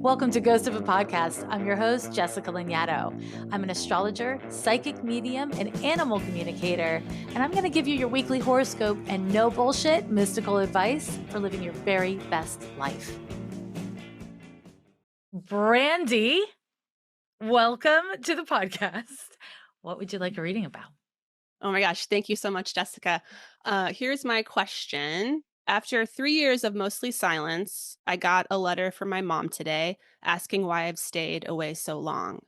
Welcome to Ghost of a Podcast. I'm your host, Jessica Lagnato. I'm an astrologer, psychic medium, and animal communicator, and I'm going to give you your weekly horoscope and no bullshit mystical advice for living your very best life. Brandi, welcome to the podcast. What would you like a reading about? Oh my gosh, thank you so much, Jessica. Here's my question. After 3 years of mostly silence, I got a letter from my mom today asking why I've stayed away so long.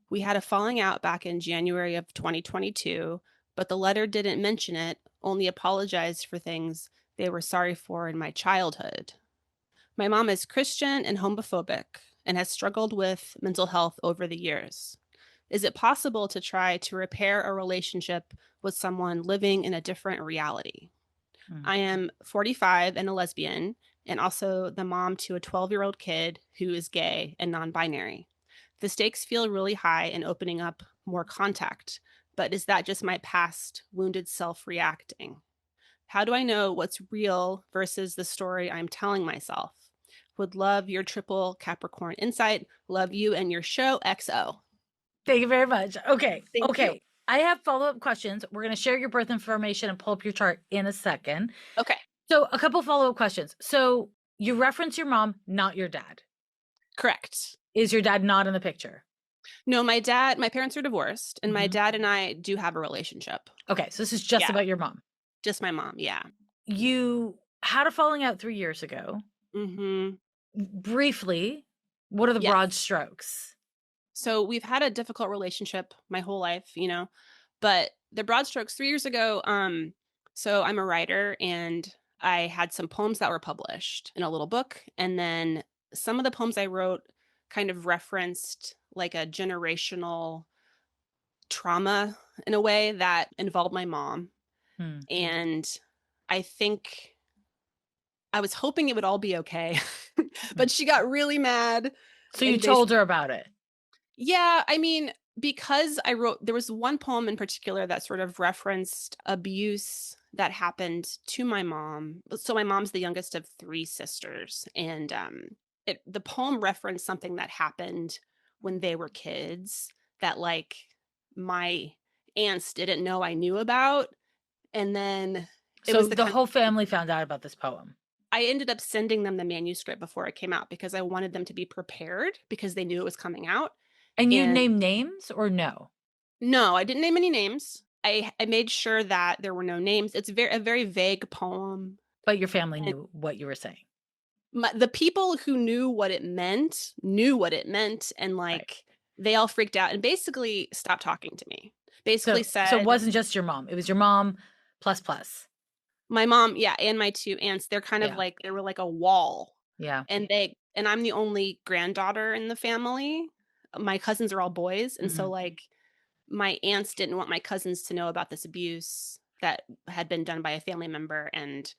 We had a falling out back in January of 2022, but the letter didn't mention it, only apologized for things they were sorry for in my childhood. My mom is Christian and homophobic and has struggled with mental health over the years. Is it possible to try to repair a relationship with someone living in a different reality? I am 45 and a lesbian, and also the mom to a 12-year-old kid who is gay and non-binary. The stakes feel really high in opening up more contact, but is that just my past wounded self reacting? How do I know what's real versus the story I'm telling myself? Would love your triple Capricorn insight. Love you and your show, XO. Thank you very much. Okay. Thank you. I have follow-up questions. We're going to share your birth information and pull up your chart in a second. Okay. So a couple follow-up questions. So you reference your mom, not your dad. Correct. Is your dad not in the picture? No, my parents are divorced, and my dad and I do have a relationship. Okay, so this is just about your mom. Just my mom, yeah. You had a falling out 3 years ago. Mm-hmm. Briefly, what are the broad strokes? So we've had a difficult relationship my whole life, but the broad strokes 3 years ago, so I'm a writer and I had some poems that were published in a little book. And then some of the poems I wrote kind of referenced like a generational trauma in a way that involved my mom. And I think I was hoping it would all be okay, but she got really mad. So you told her about it? Yeah, I mean, because there was one poem in particular that sort of referenced abuse that happened to my mom. So my mom's the youngest of 3 sisters, and the poem referenced something that happened when they were kids that like my aunts didn't know I knew about, and then the whole family found out about this poem. I ended up sending them the manuscript before it came out because I wanted them to be prepared because they knew it was coming out. And you named names or no? No, I didn't name any names. I made sure that there were no names. It's a very vague poem. But your family knew what you were saying. The people who knew what it meant, and they all freaked out and basically stopped talking to me. Basically said, so it wasn't just your mom. It was your mom plus. My mom, yeah, and my 2 aunts. They're kind of like, they were like a wall. Yeah. And I'm the only granddaughter in the family. My cousins are all boys. And so like my aunts didn't want my cousins to know about this abuse that had been done by a family member. And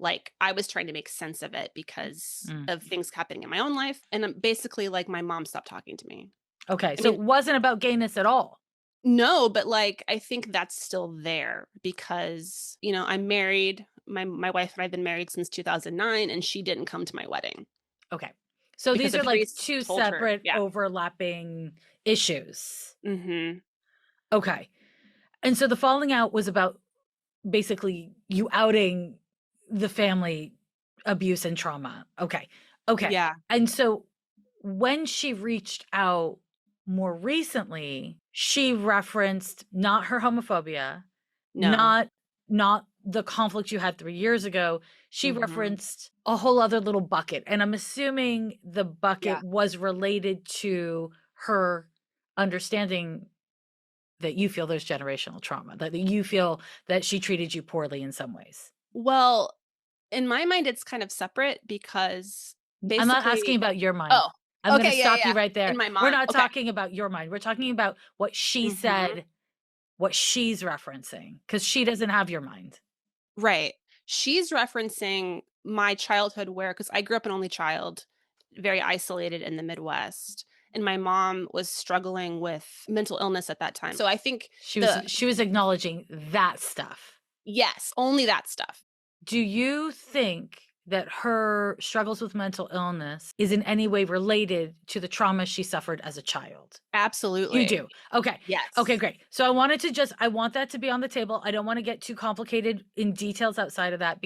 like, I was trying to make sense of it because of things happening in my own life. And basically like my mom stopped talking to me. Okay. So it wasn't about gayness at all. No, but like, I think that's still there because, I'm married. My wife and I have been married since 2009 and she didn't come to my wedding. Okay. So these are like 2 separate overlapping issues. Okay. And so the falling out was about basically you outing the family abuse and trauma. Okay. Yeah. And so when she reached out more recently, she referenced not her homophobia, not the conflict you had 3 years ago. She referenced a whole other little bucket. And I'm assuming the bucket was related to her understanding that you feel there's generational trauma, that you feel that she treated you poorly in some ways. Well, in my mind, it's kind of separate because basically... I'm not asking about your mind. Oh, I'm going to stop you right there. In my mind. We're not talking about your mind. We're talking about what she said, what she's referencing, because she doesn't have your mind. Right. She's referencing my childhood because I grew up an only child, very isolated in the Midwest. And my mom was struggling with mental illness at that time. So I think she was acknowledging that stuff. Yes, only that stuff. Do you think that her struggles with mental illness is in any way related to the trauma she suffered as a child. You Absolutely. do. Okay. Okay, Yes. great. So I want that to be on the table. I don't want to get too complicated in details outside of that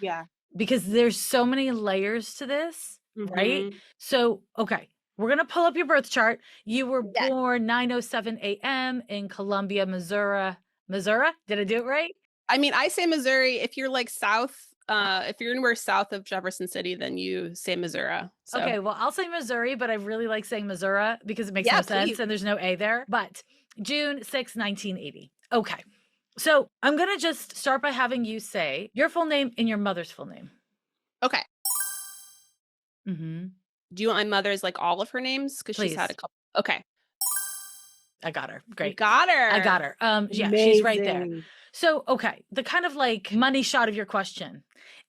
Yeah. because there's so many layers to this, right? Mhm. So, okay, we're going to pull up your birth chart. You were Yes. born 9:07 a.m. in Columbia, Missouri. Missouri? Did I do it right? I mean, I say Missouri. If you're like south, if you're anywhere south of Jefferson City, then you say Missouri. So Okay, well, I'll say Missouri, but I really like saying Missouri because it makes yeah, no sense please. and there's no A there. But June 6, 1980. Okay. So I'm going to just start by having you say your full name and your mother's full name. Okay. Mm-hmm. Do you want my mother's like all of her names? Because she's had a Please. couple. Okay. I got her. You Great. got I got her. her. Yeah, she's right there. Amazing. So, okay, the kind of like money shot of your question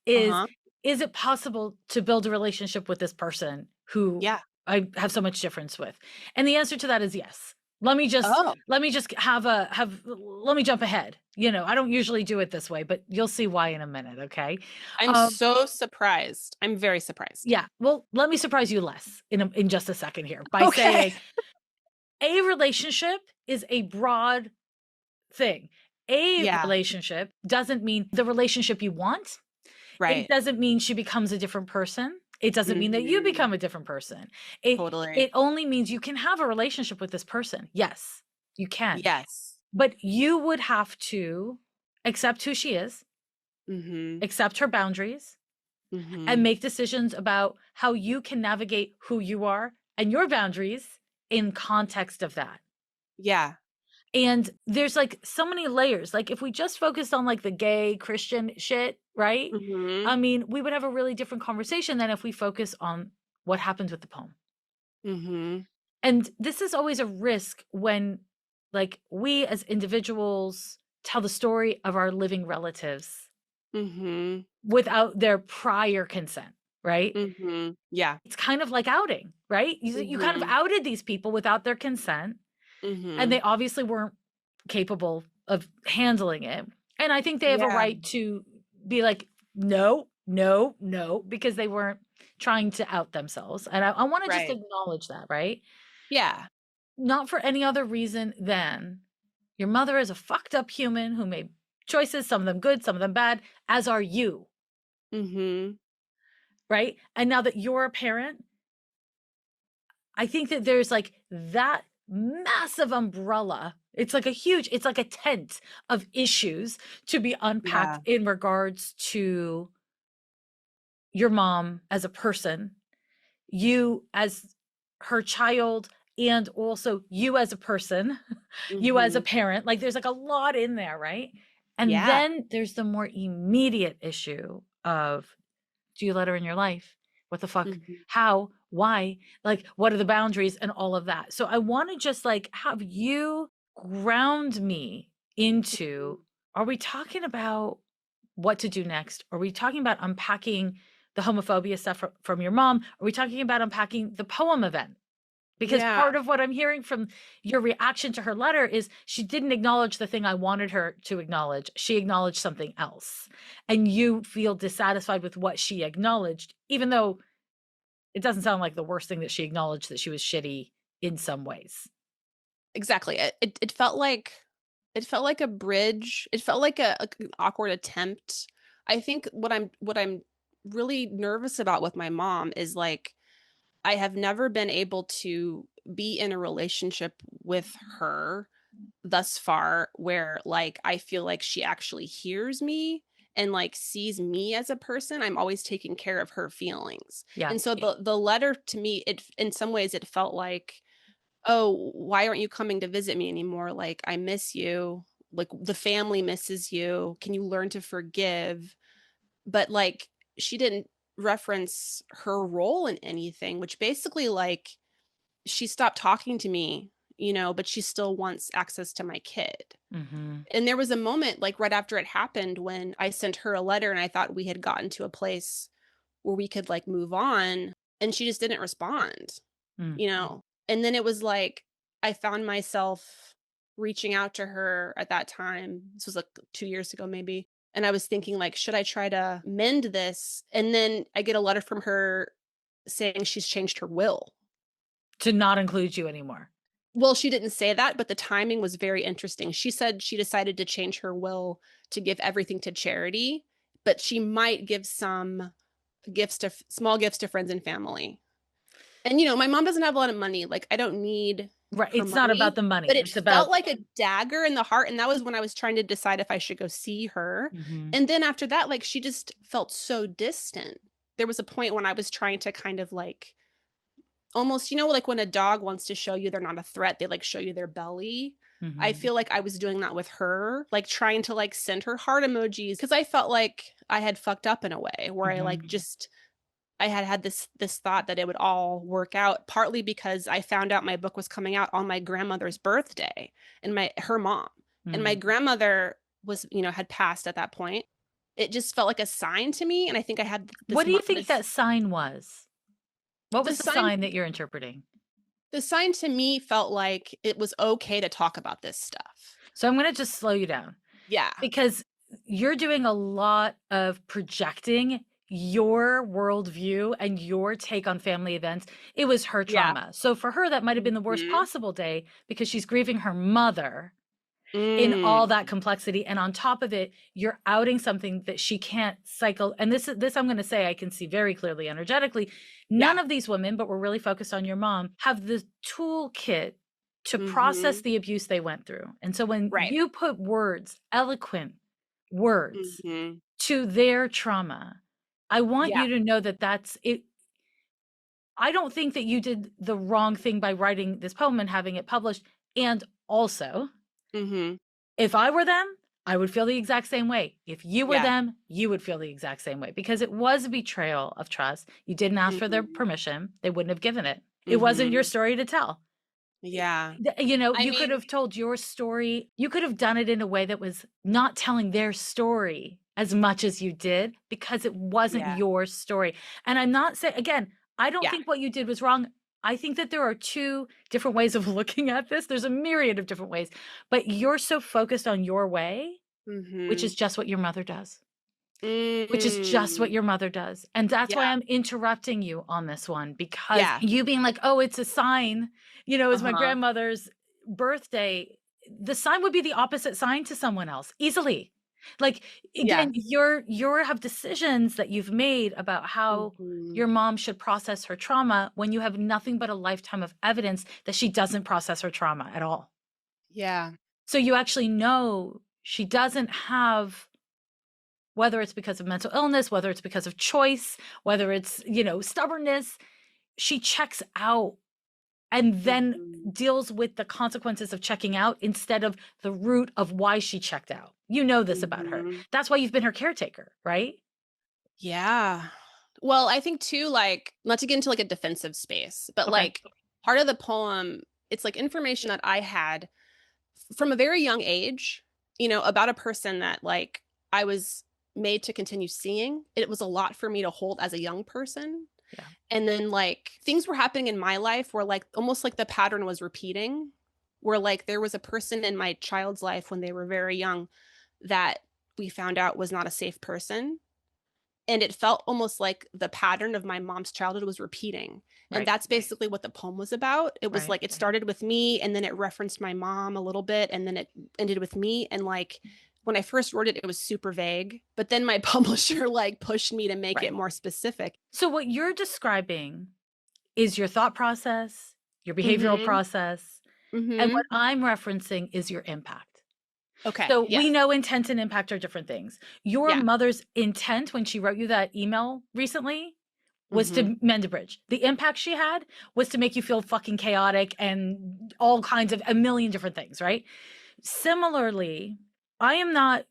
is Uh-huh. is it possible to build a relationship with this person who Yeah. I have so much difference with? And the answer to that is yes. Let me just Oh, let me just let me jump ahead. You know, I don't usually do it this way, but you'll see why in a minute, okay? I'm Um so surprised. I'm very surprised. yeah, well, let me surprise you less in just a second here by Okay. saying a relationship is a broad thing. A Yeah. relationship doesn't mean the relationship you want. It Right. doesn't mean she becomes a different person. It doesn't mean that you Mhm. become a different person. It Totally. only means you can have a relationship with this person. Yes, you can. Yes. But you would have to accept who she is, Mhm. accept her boundaries, and Mhm. make decisions about how you can navigate who you are and your boundaries in context of that. Yeah. And there's like so many layers. Like if we just focused on like the gay Christian shit, right? I Mhm. mean, we would have a really different conversation than if we focus on what happens with the poem. Mhm. And this is always a risk when like we as individuals tell the story of our living relatives Mhm. without their prior consent, right? Mhm. Yeah. It's kind of like outing, right? You kind of Mhm. outed these people without their consent. And Mhm. they obviously weren't capable of handling it. And I think they have a Yeah. right to be like, no, no, no, because they weren't trying to out themselves. And I want to just Right. acknowledge that, right? Yeah. Not for any other reason than your mother is a fucked up human who made choices, some of them good, some of them bad, as are you, Mhm. right? And now that you're a parent, I think that there's like that massive umbrella. It's like a tent of issues to be unpacked Yeah. in regards to your mom as a person, you as her child, and also you as a person, you as a Mhm. parent. Like there's like a lot in there, right? And Yeah. then there's the more immediate issue of do you let her in your life? What the fuck? Mhm. How? Why? Like, what are the boundaries and all of that? So I want to just like have you ground me into are we talking about what to do next? Are we talking about unpacking the homophobia stuff from your mom? Are we talking about unpacking the poem event? Because Yeah. part of what I'm hearing from your reaction to her letter is she didn't acknowledge the thing I wanted her to acknowledge. She acknowledged something else. And you feel dissatisfied with what she acknowledged, even though it doesn't sound like the worst thing that she acknowledged that she was shitty in some ways. Exactly. It felt like a bridge. It felt like an awkward attempt. I think what I'm really nervous about with my mom is like I have never been able to be in a relationship with her thus far where like I feel like she actually hears me and like sees me as a person. I'm always taking care of her feelings. Yeah. And so the letter to me, it in some ways it felt like, "Oh, why aren't you coming to visit me anymore? Like I miss you. Like the family misses you. Can you learn to forgive?" But like she didn't reference her role in anything, which basically like she stopped talking to me, but she still wants access to my kid. Mhm. And there was a moment, like, right after it happened when I sent her a letter and I thought we had gotten to a place where we could, like, move on, and she just didn't respond, Mm. you know? And then it was like, I found myself reaching out to her at that time. This was, like, 2 years ago maybe, And I was thinking, like, should I try to mend this? And then I get a letter from her saying she's changed her will. To not include you anymore. Well, she didn't say that, but the timing was very interesting. She said she decided to change her will to give everything to charity, but she might give some small gifts to friends and family. And, my mom doesn't have a lot of money. Like, I don't need Right. her It's not about money, the money. but it It's about felt like a dagger in the heart. And that was when I was trying to decide if I should go see her. Mhm. And then after that, like, she just felt so distant. There was a point when I was trying to kind of like almost, like when a dog wants to show you they're not a threat, they like show you their belly. I Mhm. feel like I was doing that with her, like trying to like send her heart emojis because I felt like I had fucked up in a way where I like Mhm. just I had this thought that it would all work out, partly because I found out my book was coming out on my grandmother's birthday and her mom. And my Mm. grandmother was, had passed at that point. It just felt like a sign to me. And I think I had What this do you think this that sign was? What the was the sign sign that you're interpreting? the sign to me felt like it was okay to talk about this stuff. So I'm going to just slow you down Yeah. because you're doing a lot of projecting your worldview and your take on family events. It was her Yeah. trauma. So for her, that might have been the worst Mhm. possible day because she's grieving her mother in all Mm. that complexity. And on top of it, you're outing something that she can't cycle. And this I'm going to say, I can see very clearly energetically. None Yeah. of these women, but we're really focused on your mom, have the toolkit to process Mhm. the abuse they went through. And so when Right. you put words, eloquent words Mhm. to their trauma, I want Yeah. you to know that that's it. I don't think that you did the wrong thing by writing this poem and having it published. And also, Mhm. if I were them, I would feel the exact same way. If you were Yeah. them, you would feel the exact same way because it was a betrayal of trust. You didn't ask for their Mhm. permission. They wouldn't have given it. It wasn't your Mhm. story to tell. Yeah. I You could mean, have told your story. You could have done it in a way that was not telling their story as much as you did because it wasn't yeah. your story. And I'm not saying, again, I don't Yeah. think what you did was wrong. I think that there are two different ways of looking at this. There's a myriad of different ways, but you're so focused on your way, which Mhm. is just what your mother does. Which is just what Mm. your mother does. And that's why Yeah. I'm interrupting you on this one because Yeah. you being like, "Oh, it's a sign," it's my Uh-huh. grandmother's birthday. The sign would be the opposite sign to someone else easily. Like Yeah. again, you're have decisions that you've made about how Mhm. your mom should process her trauma when you have nothing but a lifetime of evidence that she doesn't process her trauma at all. Yeah. So you actually know she doesn't have, whether it's because of mental illness, whether it's because of choice, whether it's, stubbornness, she checks out and then Mhm. deals with the consequences of checking out instead of the root of why she checked out. You know this about her. Mhm. That's why you've been her caretaker, right? Yeah. Well, I think too, like, not to get into like a defensive space, but Okay. like part of the poem, it's like information that I had from a very young age, about a person that like I was made to continue seeing. It was a lot for me to hold as a young person. Yeah. And then like things were happening in my life where like almost like the pattern was repeating, where like there was a person in my child's life when they were very young that we found out was not a safe person. And it felt almost like the pattern of my mom's childhood was repeating. And Right. that's basically what the poem was about. It was Right. like it started with me and then it referenced my mom a little bit and then it ended with me. And like when I first wrote it, it was super vague. But then my publisher like pushed me to make Right. it more specific. So what you're describing is your thought process, your behavioral Mm-hmm. process, and Mm-hmm. what I'm referencing is your impact. Okay. So we Yes. know intent and impact are different things. Your Yeah. mother's intent when she wrote you that email recently was Mm-hmm. to mend a bridge. The impact she had was to make you feel fucking chaotic and all kinds of a million different things, right? Similarly, I am not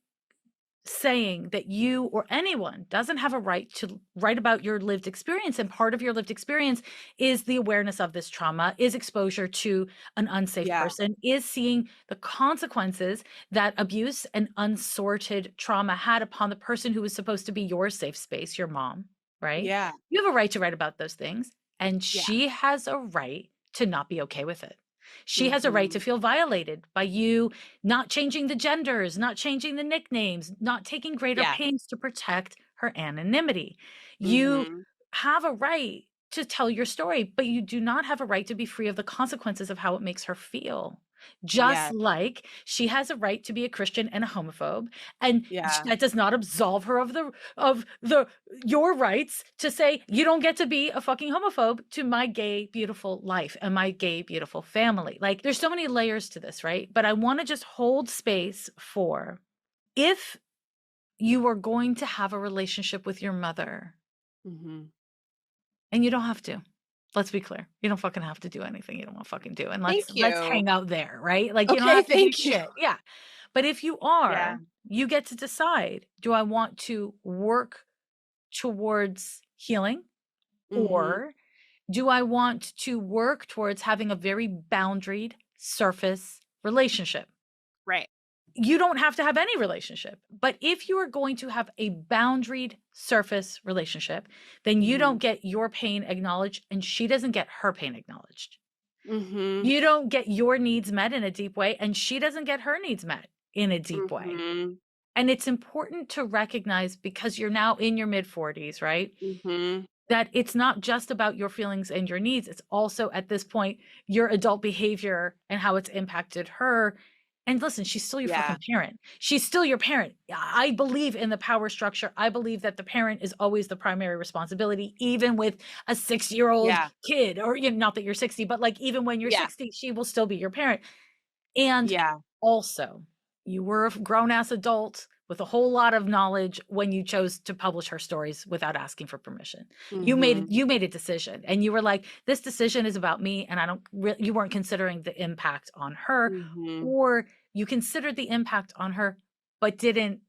saying that you or anyone doesn't have a right to write about your lived experience. And part of your lived experience is the awareness of this trauma, is exposure to an unsafe Yeah. person, is seeing the consequences that abuse and unsorted trauma had upon the person who was supposed to be your safe space, your mom, right? Yeah. You have a right to write about those things, and Yeah. she has a right to not be okay with it. She has a right to feel violated by you not changing the genders, not changing the nicknames, not taking greater pains to protect her anonymity. You have a right to tell your story, but you do not have a right to be free of the consequences of how it makes her feel. Just like she has a right to be a Christian and a homophobe, and that does not absolve her of your rights to say you don't get to be a fucking homophobe to my gay beautiful life and my gay beautiful family. Like, there's so many layers to this, right? But I want to just hold space for, if you are going to have a relationship with your mother, and you don't have to. Let's be clear. You don't fucking have to do anything you don't want to fucking do. And let's hang out there, right? Like, you don't have to do shit. Yeah. But if you are, you get to decide, do I want to work towards healing, or do I want to work towards having a very boundaried surface relationship? Right. You don't have to have any relationship, but if you are going to have a boundaried surface relationship, then you don't get your pain acknowledged and she doesn't get her pain acknowledged. You don't get your needs met in a deep way and she doesn't get her needs met in a deep way. And it's important to recognize, because you're now in your mid-40s, right? That it's not just about your feelings and your needs. It's also, at this point, your adult behavior and how it's impacted her. And listen, she's still your fucking parent. She's still your parent. I believe in the power structure. I believe that the parent is always the primary responsibility, even with a 60-year-old kid, or, you know, not that you're 60, but like, even when you're 60, she will still be your parent. And also, you were a grown-ass adult with a whole lot of knowledge when you chose to publish her stories without asking for permission. You made a decision, and you were like, this decision is about me, and you weren't considering the impact on her, or you considered the impact on her, but didn't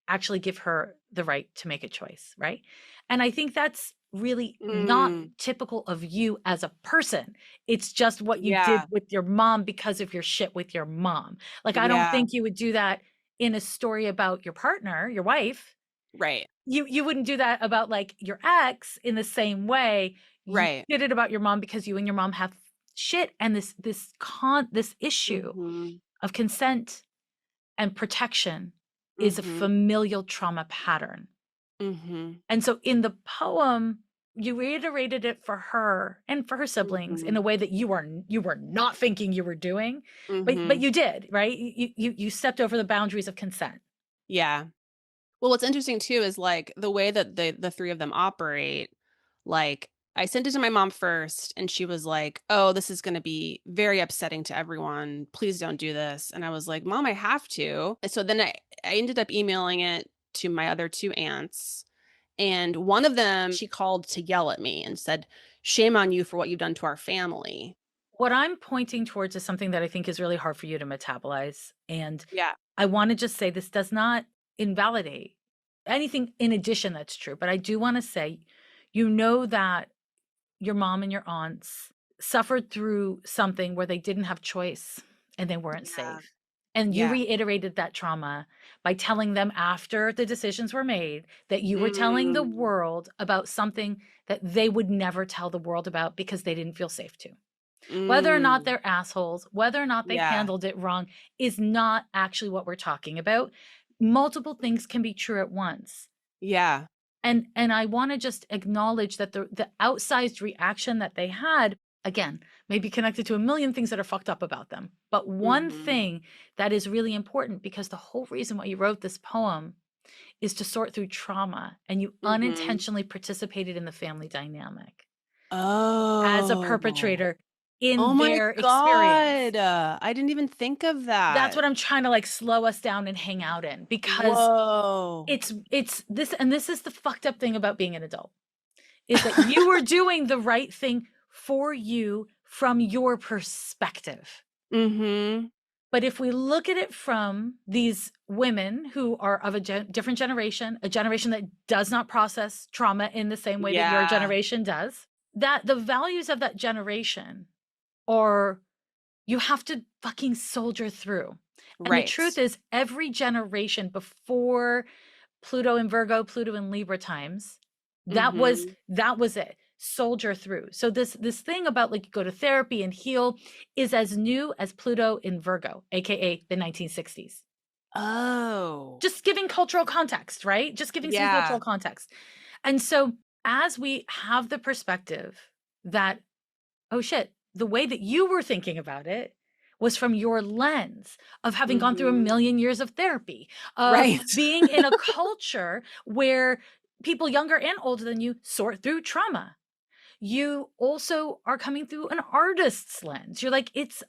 actually give her the right to make a choice, right? And I think that's really not typical of you as a person. It's just what you did with your mom because of your shit with your mom. Like, I don't think you would do that in a story about your partner, your wife. Right. You wouldn't do that about like your ex in the same way. You did it about your mom because you and your mom have shit, and this issue of consent and protection is a familial trauma pattern. And so in the poem, you reiterated it for her and for her siblings in a way that you were not thinking you were doing, but you did, right? You stepped over the boundaries of consent. Yeah. Well, what's interesting too is like the way that the three of them operate. Like, I sent it to my mom first, and she was like, "Oh, this is going to be very upsetting to everyone. Please don't do this." And I was like, "Mom, I have to." And so then I ended up emailing it to my other two aunts. And one of them, she called to yell at me and said, "Shame on you for what you've done to our family." What I'm pointing towards is something that I think is really hard for you to metabolize. And I want to just say, this does not invalidate anything in addition that's true. But I do want to say, you know, that your mom and your aunts suffered through something where they didn't have choice and they weren't safe. And you reiterated that trauma by telling them, after the decisions were made, that you were telling the world about something that they would never tell the world about because they didn't feel safe to. Whether or not they're assholes, whether or not they handled it wrong, is not actually what we're talking about. Multiple things can be true at once. Yeah. And I want to just acknowledge that the outsized reaction that they had, again, may be connected to a million things that are fucked up about them. But one thing that is really important, because the whole reason why you wrote this poem is to sort through trauma, and you unintentionally participated in the family dynamic as a perpetrator in their experience. I didn't even think of that. That's what I'm trying to like slow us down and hang out in, because it's this, and this is the fucked up thing about being an adult, is that you were doing the right thing for you from your perspective. But if we look at it from these women who are of a different generation, a generation that does not process trauma in the same way that your generation does, that the values of that generation are, you have to fucking soldier through. And the truth is, every generation before Pluto in Virgo, Pluto in Libra times, that was it. soldier through. So this thing about like go to therapy and heal is as new as Pluto in Virgo, aka the 1960s. Oh. Just giving cultural context, right? Just giving some cultural context. And so as we have the perspective that, oh shit, the way that you were thinking about it was from your lens of having gone through a million years of therapy, of being in a culture where people younger and older than you sort through trauma. You also are coming through an artist's lens. You're like, it's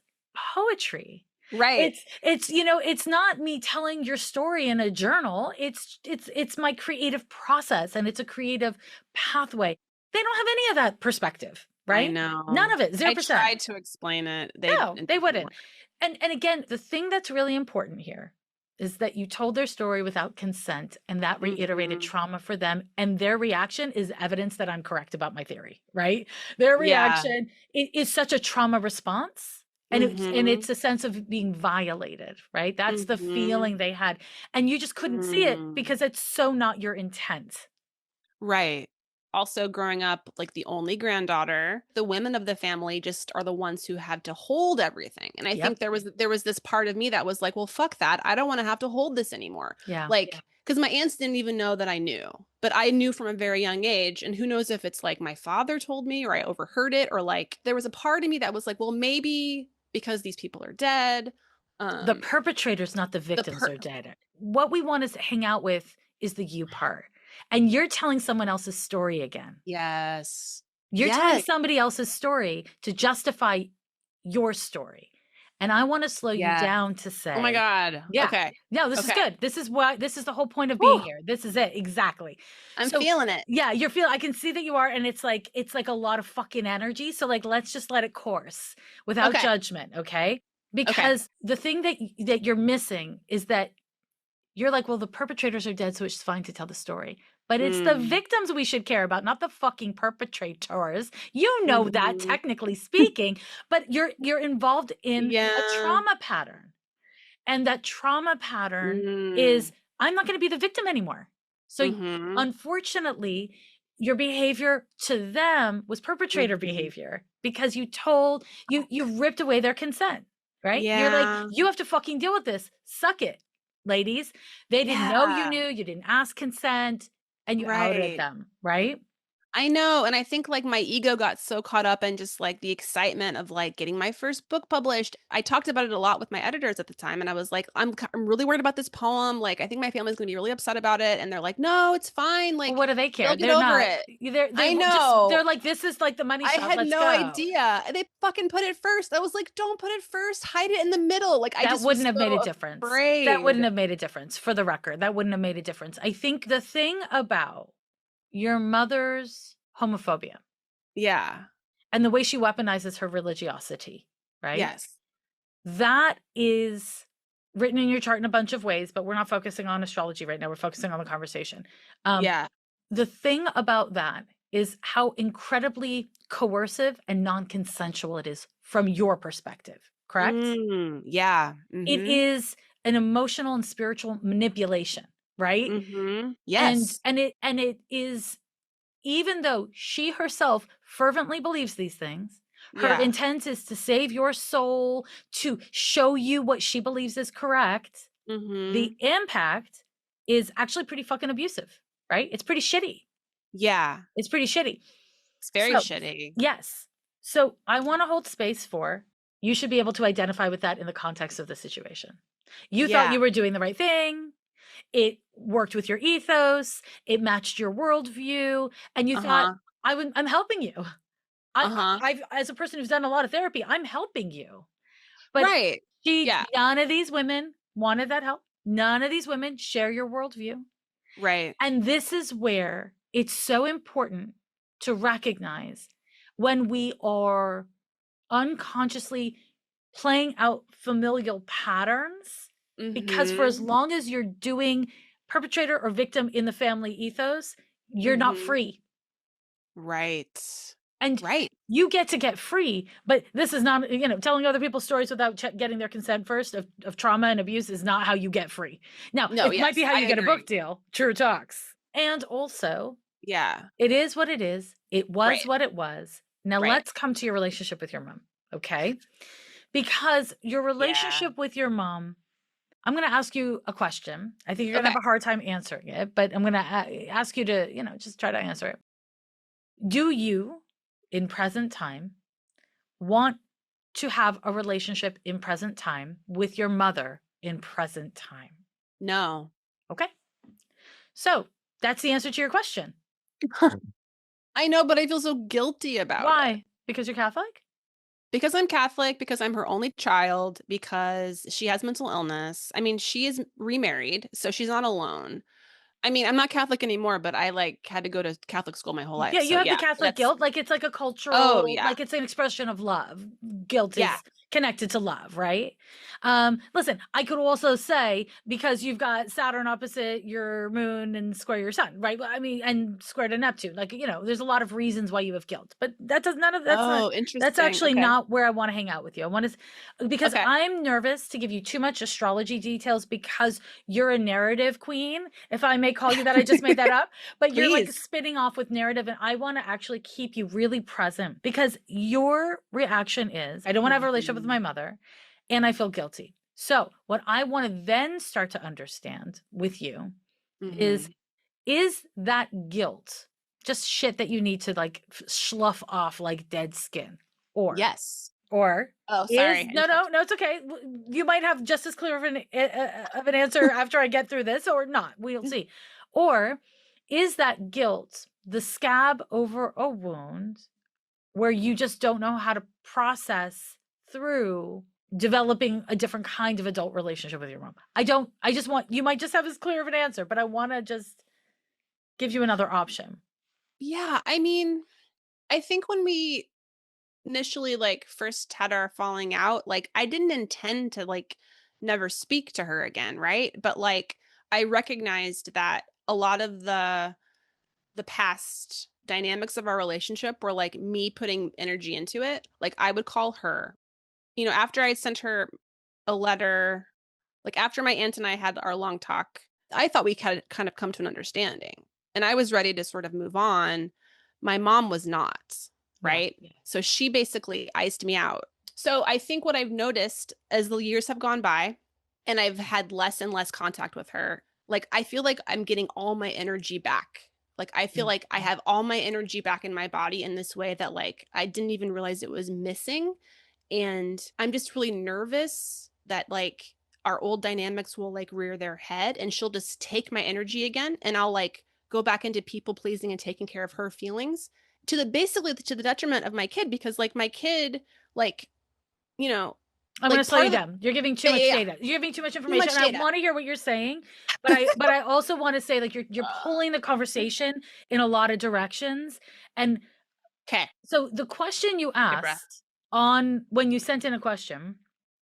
poetry. Right. It's you know, it's not me telling your story in a journal. It's my creative process, and it's a creative pathway. They don't have any of that perspective, right? I know. None of it. 0%. I tried to explain it. No, they wouldn't. And again, the thing that's really important here is that you told their story without consent, and that reiterated trauma for them. And their reaction is evidence that I'm correct about my theory, right? Their reaction is such a trauma response. And it's a sense of being violated, right? That's the feeling they had. And you just couldn't see it because it's so not your intent. Right. Also, growing up like the only granddaughter, the women of the family just are the ones who had to hold everything. And I think there was this part of me that was like, well, fuck that. I don't want to have to hold this anymore. Yeah. Like, because my aunts didn't even know that I knew, but I knew from a very young age. And who knows if it's like my father told me or I overheard it, or like there was a part of me that was like, well, maybe because these people are dead. The perpetrators, not the victims, are dead. What we want to hang out with is the you part. And you're telling someone else's story again. Yes. You're telling somebody else's story to justify your story. And I want to slow you down to say, oh my God. Yeah. Okay. No, this is good. This is the whole point of being here. This is it. Exactly. I'm feeling it. Yeah, I can see that you are. And it's like a lot of fucking energy. So like, let's just let it course without judgment. Okay. Because the thing that you're missing is that you're like, well, the perpetrators are dead, so it's fine to tell the story. But it's the victims we should care about, not the fucking perpetrators. You know that, technically speaking, but you're involved in a trauma pattern. And that trauma pattern is, I'm not going to be the victim anymore. So unfortunately, your behavior to them was perpetrator behavior because you ripped away their consent, right? Yeah. You're like, you have to fucking deal with this. Suck it. Ladies, they didn't know you knew, you didn't ask consent, and you outed them, right? I know. And I think like my ego got so caught up in just like the excitement of like getting my first book published. I talked about it a lot with my editors at the time. And I was like, I'm really worried about this poem. Like, I think my family's going to be really upset about it. And they're like, no, it's fine. Like, well, what do they care? They'll get over it. I know. They're like, this is like the money shot. I had no idea. They fucking put it first. I was like, don't put it first. Hide it in the middle. Like, that wouldn't have made a difference. That wouldn't have made a difference, for the record. That wouldn't have made a difference. I think the thing about your mother's homophobia. Yeah. And the way she weaponizes her religiosity, right? Yes. That is written in your chart in a bunch of ways, but we're not focusing on astrology right now. We're focusing on the conversation. The thing about that is how incredibly coercive and non-consensual it is from your perspective, correct? Yeah. It is an emotional and spiritual manipulation, right? Yes. And it is, even though she herself fervently believes these things, her intent is to save your soul, to show you what she believes is correct. The impact is actually pretty fucking abusive, right? It's pretty shitty. Yeah. It's pretty shitty. It's very shitty. Yes. So I want to hold space for, you should be able to identify with that in the context of the situation. You thought you were doing the right thing. It worked with your ethos. It matched your worldview. And you thought, I'm helping you. I've, as a person who's done a lot of therapy, I'm helping you. But none of these women wanted that help. None of these women share your worldview. Right. And this is where it's so important to recognize when we are unconsciously playing out familial patterns, because for as long as you're doing perpetrator or victim in the family ethos, you're not free. Right. And you get free, but this is not, telling other people's stories without getting their consent first of trauma and abuse is not how you get free. Now, it might be how you get a book deal. True talks. And also, Yeah. It is what it is. It was Right. what it was. Now Right. let's come to your relationship with your mom, okay? Because your Yeah. relationship with your mom, I'm going to ask you a question. I think you're going to Okay. have a hard time answering it, but I'm going to ask you to, just try to answer it. Do you, in present time, want to have a relationship in present time with your mother in present time? No. Okay. So that's the answer to your question. I know, but I feel so guilty about it. Why? Because you're Catholic? Because I'm Catholic, because I'm her only child, because she has mental illness. I mean, she is remarried, so she's not alone. I mean, I'm not Catholic anymore, but I like had to go to Catholic school my whole life. Yeah, So you have the yeah, Catholic that's guilt. Like it's like a oh cultural, yeah. like it's an expression of love. Guilt Yeah. is connected to love, right? Listen, I could also say because you've got Saturn opposite your moon and square your sun, right? I mean, and square to Neptune. Like, there's a lot of reasons why you have guilt, but Oh, that's interesting. actually Okay. not where I want to hang out with you. I want to, because Okay. I'm nervous to give you too much astrology details because you're a narrative queen. If I may call you that, I just made that up, but you're like Please. spinning off with narrative. And I want to actually keep you really present because your reaction is, I don't want to have a relationship with my mother and I feel guilty. So what I want to then start to understand with you Mm-hmm. is that guilt just shit that you need to like slough off like dead skin? Yes. Or Oh, sorry. is I no, it's okay. You might have just as clear of an answer after I get through this, or not. We'll see. Or is that guilt the scab over a wound where you just don't know how to process through developing a different kind of adult relationship with your mom? I just want, you might just have as clear of an answer, but I want to just give you another option. Yeah, I mean, I think when we initially like first had our falling out, like I didn't intend to like never speak to her again, right? But like I recognized that a lot of the past dynamics of our relationship were like me putting energy into it. Like I would call her, after I sent her a letter, like after my aunt and I had our long talk, I thought we had kind of come to an understanding and I was ready to sort of move on. My mom was not, Yeah. right? So she basically iced me out. So I think what I've noticed as the years have gone by and I've had less and less contact with her, like I feel like I'm getting all my energy back. Like I feel like I have all my energy back in my body in this way that like I didn't even realize it was missing. And I'm just really nervous that like our old dynamics will like rear their head and she'll just take my energy again and I'll like go back into people pleasing and taking care of her feelings to the basically to the detriment of my kid because like my kid like you know I'm going like to slow part you of the down. You're giving too yeah, much yeah, yeah. data. You're giving too much Too information. much And I data. want to hear what you're saying, but I also want to say like you're pulling the conversation in a lot of directions. And Okay. so the question you Take a breath. asked on when you sent in a question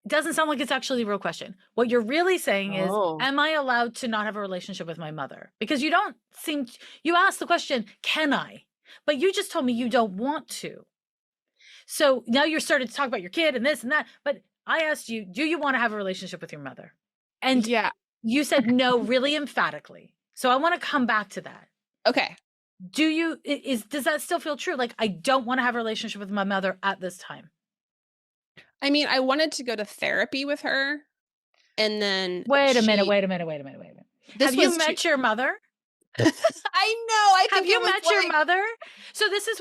doesn't sound like it's actually a real question. What you're really saying is, Oh. am I allowed to not have a relationship with my mother? Because you don't seem, you asked the question, can I? But you just told me you don't want to. So now you're starting to talk about your kid and this and that. But I asked you, do you want to have a relationship with your mother? And Yeah. you said no, really emphatically. So I want to come back to that. Okay. Does that still feel true? Like, I don't want to have a relationship with my mother at this time. I mean, I wanted to go to therapy with her and then Wait a minute. she Have this you was two met your mother? I know. I Have think it you was met your like mother? So this is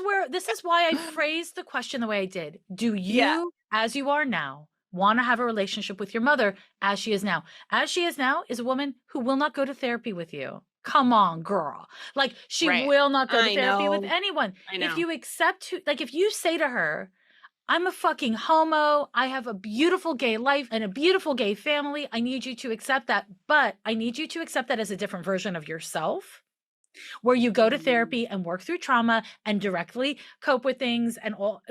why I phrased the question the way I did. Do yeah. you, as you are now, want to have a relationship with your mother as she is now? As she is now is a woman who will not go to therapy with you. Come on, girl. Like she Right. will not go to I therapy with know. anyone. I If know. you accept like if you say to her, I'm a fucking homo. I have a beautiful gay life and a beautiful gay family. I need you to accept that. But I need you to accept that as a different version of yourself where you go to therapy and work through trauma and directly cope with things and all.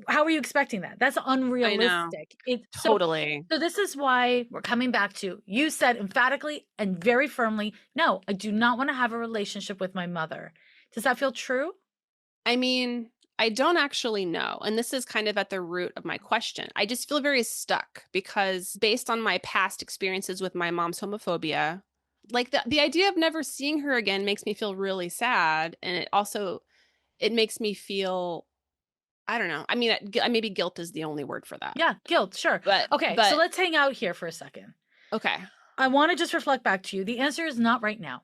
How are you expecting that? That's I know. unrealistic. Totally. So this is why we're coming back to, you said emphatically and very firmly, no, I do not want to have a relationship with my mother. Does that feel true? I mean, I don't actually know. And this is kind of at the root of my question. I just feel very stuck because based on my past experiences with my mom's homophobia, like the idea of never seeing her again makes me feel really sad. And it makes me feel, I don't know. I mean, maybe guilt is the only word for that. Yeah, guilt, sure. But Okay, so let's hang out here for a second. Okay. I want to just reflect back to you. The answer is not right now.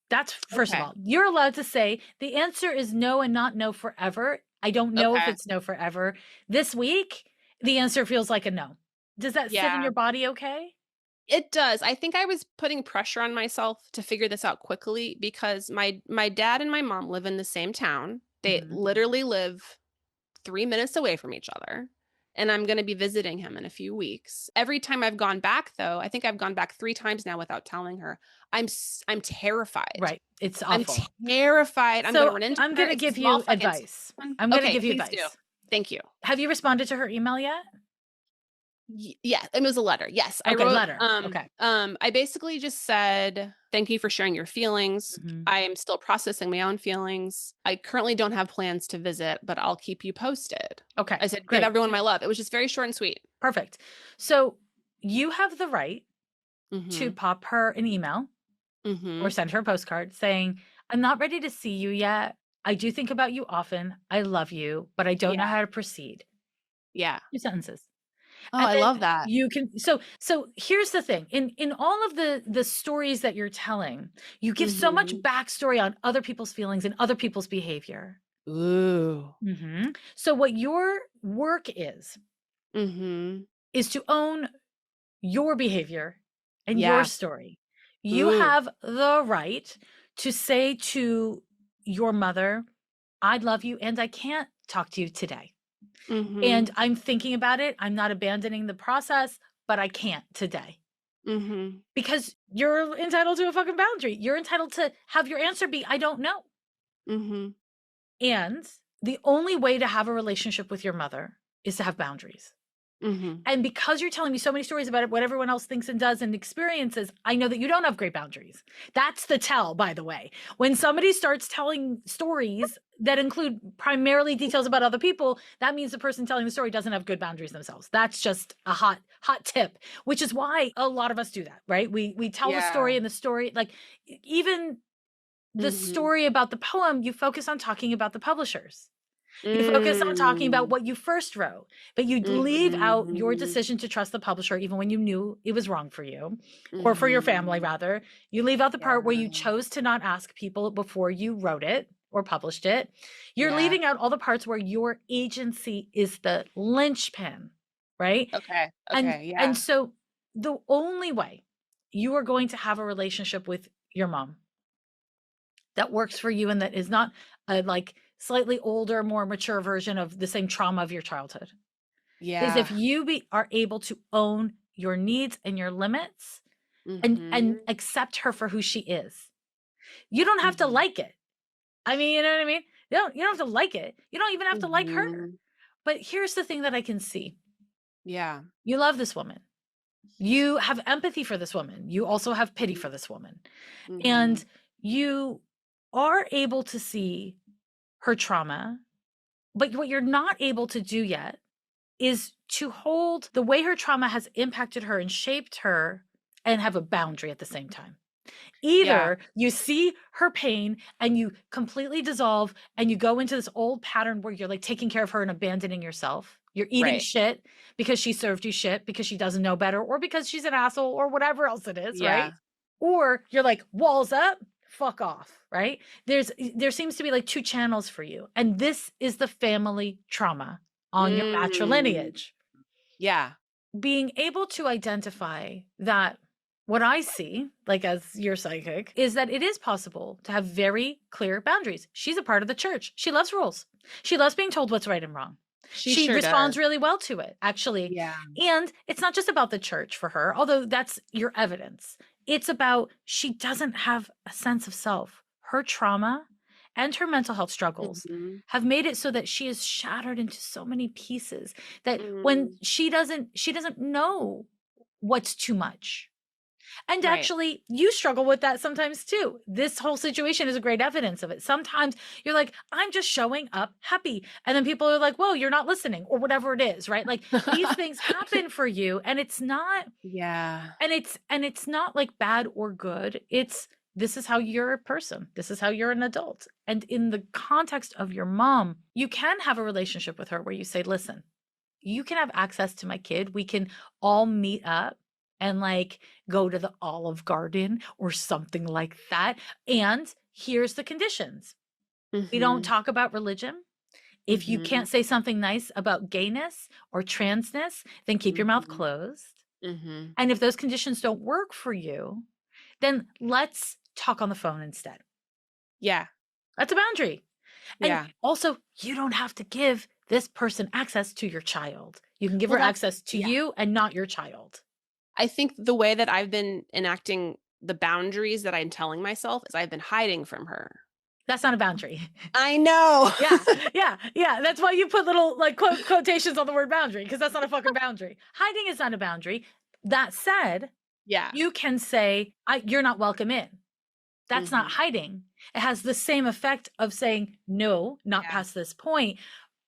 That's first of all, you're allowed to say the answer is no and not no forever. I don't know if it's no forever. This week, the answer feels like a no. Does that sit in your body okay? It does. I think I was putting pressure on myself to figure this out quickly because my dad and my mom live in the same town. They literally live 3 minutes away from each other. And I'm going to be visiting him in a few weeks. Every time I've gone back, though, I think I've gone back 3 times now without telling her. I'm terrified. Right. It's awful. I'm terrified. I'm going to run into her. I'm going to give you advice. I'm going to give you advice. Do. Thank you. Have you responded to her email yet? Yeah, it was a letter. Yes, I wrote. Letter. I basically just said, "Thank you for sharing your feelings. I am still processing my own feelings. I currently don't have plans to visit, but I'll keep you posted." Okay. I said, "Give everyone my love." It was just very short and sweet. Perfect. So you have the right to pop her an email or send her a postcard saying, "I'm not ready to see you yet. I do think about you often. I love you, but I don't know how to proceed." Yeah. 2 sentences. Oh, I love that. You can so here's the thing. In all of the stories that you're telling, you give so much backstory on other people's feelings and other people's behavior. Ooh. So what your work is to own your behavior and your story. You have the right to say to your mother, "I love you and I can't talk to you today. And I'm thinking about it. I'm not abandoning the process, but I can't today." Because you're entitled to a fucking boundary. You're entitled to have your answer be, "I don't know." And the only way to have a relationship with your mother is to have boundaries. And because you're telling me so many stories about it, what everyone else thinks and does and experiences, I know that you don't have great boundaries. That's the tell, by the way. When somebody starts telling stories that include primarily details about other people, that means the person telling the story doesn't have good boundaries themselves. That's just a hot tip, which is why a lot of us do that, right? We tell the story, and the story, like even the story about the poem, you focus on talking about the publishers. You focus on talking about what you first wrote, but you leave out your decision to trust the publisher, even when you knew it was wrong for you or for your family, rather. You leave out the part where you chose to not ask people before you wrote it or published it. You're leaving out all the parts where your agency is the linchpin, right? Okay. And so the only way you are going to have a relationship with your mom that works for you and that is not like slightly older, more mature version of the same trauma of your childhood. Is if you are able to own your needs and your limits and accept her for who she is. You don't have to like it. I mean, you know what I mean? You don't have to like it. You don't even have to like her. But here's the thing that I can see. Yeah. You love this woman. You have empathy for this woman. You also have pity for this woman. And you are able to see her trauma, but what you're not able to do yet is to hold the way her trauma has impacted her and shaped her and have a boundary at the same time. Either you see her pain and you completely dissolve and you go into this old pattern where you're like taking care of her and abandoning yourself. You're eating shit because she served you shit because she doesn't know better or because she's an asshole or whatever else it is, right? Or you're like, walls up, fuck off, right? There seems to be like 2 channels for you. And this is the family trauma on your matrilineage. Yeah. Being able to identify that what I see, like as your psychic, is that it is possible to have very clear boundaries. She's a part of the church. She loves rules. She loves being told what's right and wrong. She sure responds really well to it, actually. Yeah. And it's not just about the church for her, although that's your evidence. It's about she doesn't have a sense of self. Her trauma and her mental health struggles have made it so that she is shattered into so many pieces that when she doesn't know what's too much. And Right. actually, you struggle with that sometimes too. This whole situation is a great evidence of it. Sometimes you're like, I'm just showing up happy. And then people are like, whoa, you're not listening, or whatever it is, right? Like these things happen for you. And it's not, Yeah. and it's not like bad or good. It's, this is how you're a person. This is how you're an adult. And in the context of your mom, you can have a relationship with her where you say, listen, you can have access to my kid. We can all meet up and like go to the Olive Garden or something like that. And here's the conditions. We don't Mhm. talk about religion. If you Mhm. can't say something nice about gayness or transness, then keep your mouth Mhm. closed. Mhm. And if those conditions don't work for you, then let's talk on the phone instead. Yeah. That's a boundary. And Yeah. also, you don't have to give this person access to your child. You can give Well, her that's access to yeah. you and not your child. I think the way that I've been enacting the boundaries that I'm telling myself is I've been hiding from her. That's not a boundary. I know. Yeah, yeah, yeah. That's why you put little like quotations on the word boundary, because that's not a fucking boundary. Hiding is not a boundary. That said, Yeah. you can say, you're not welcome in. That's not Mhm. hiding. It has the same effect of saying, no, not Yeah. past this point,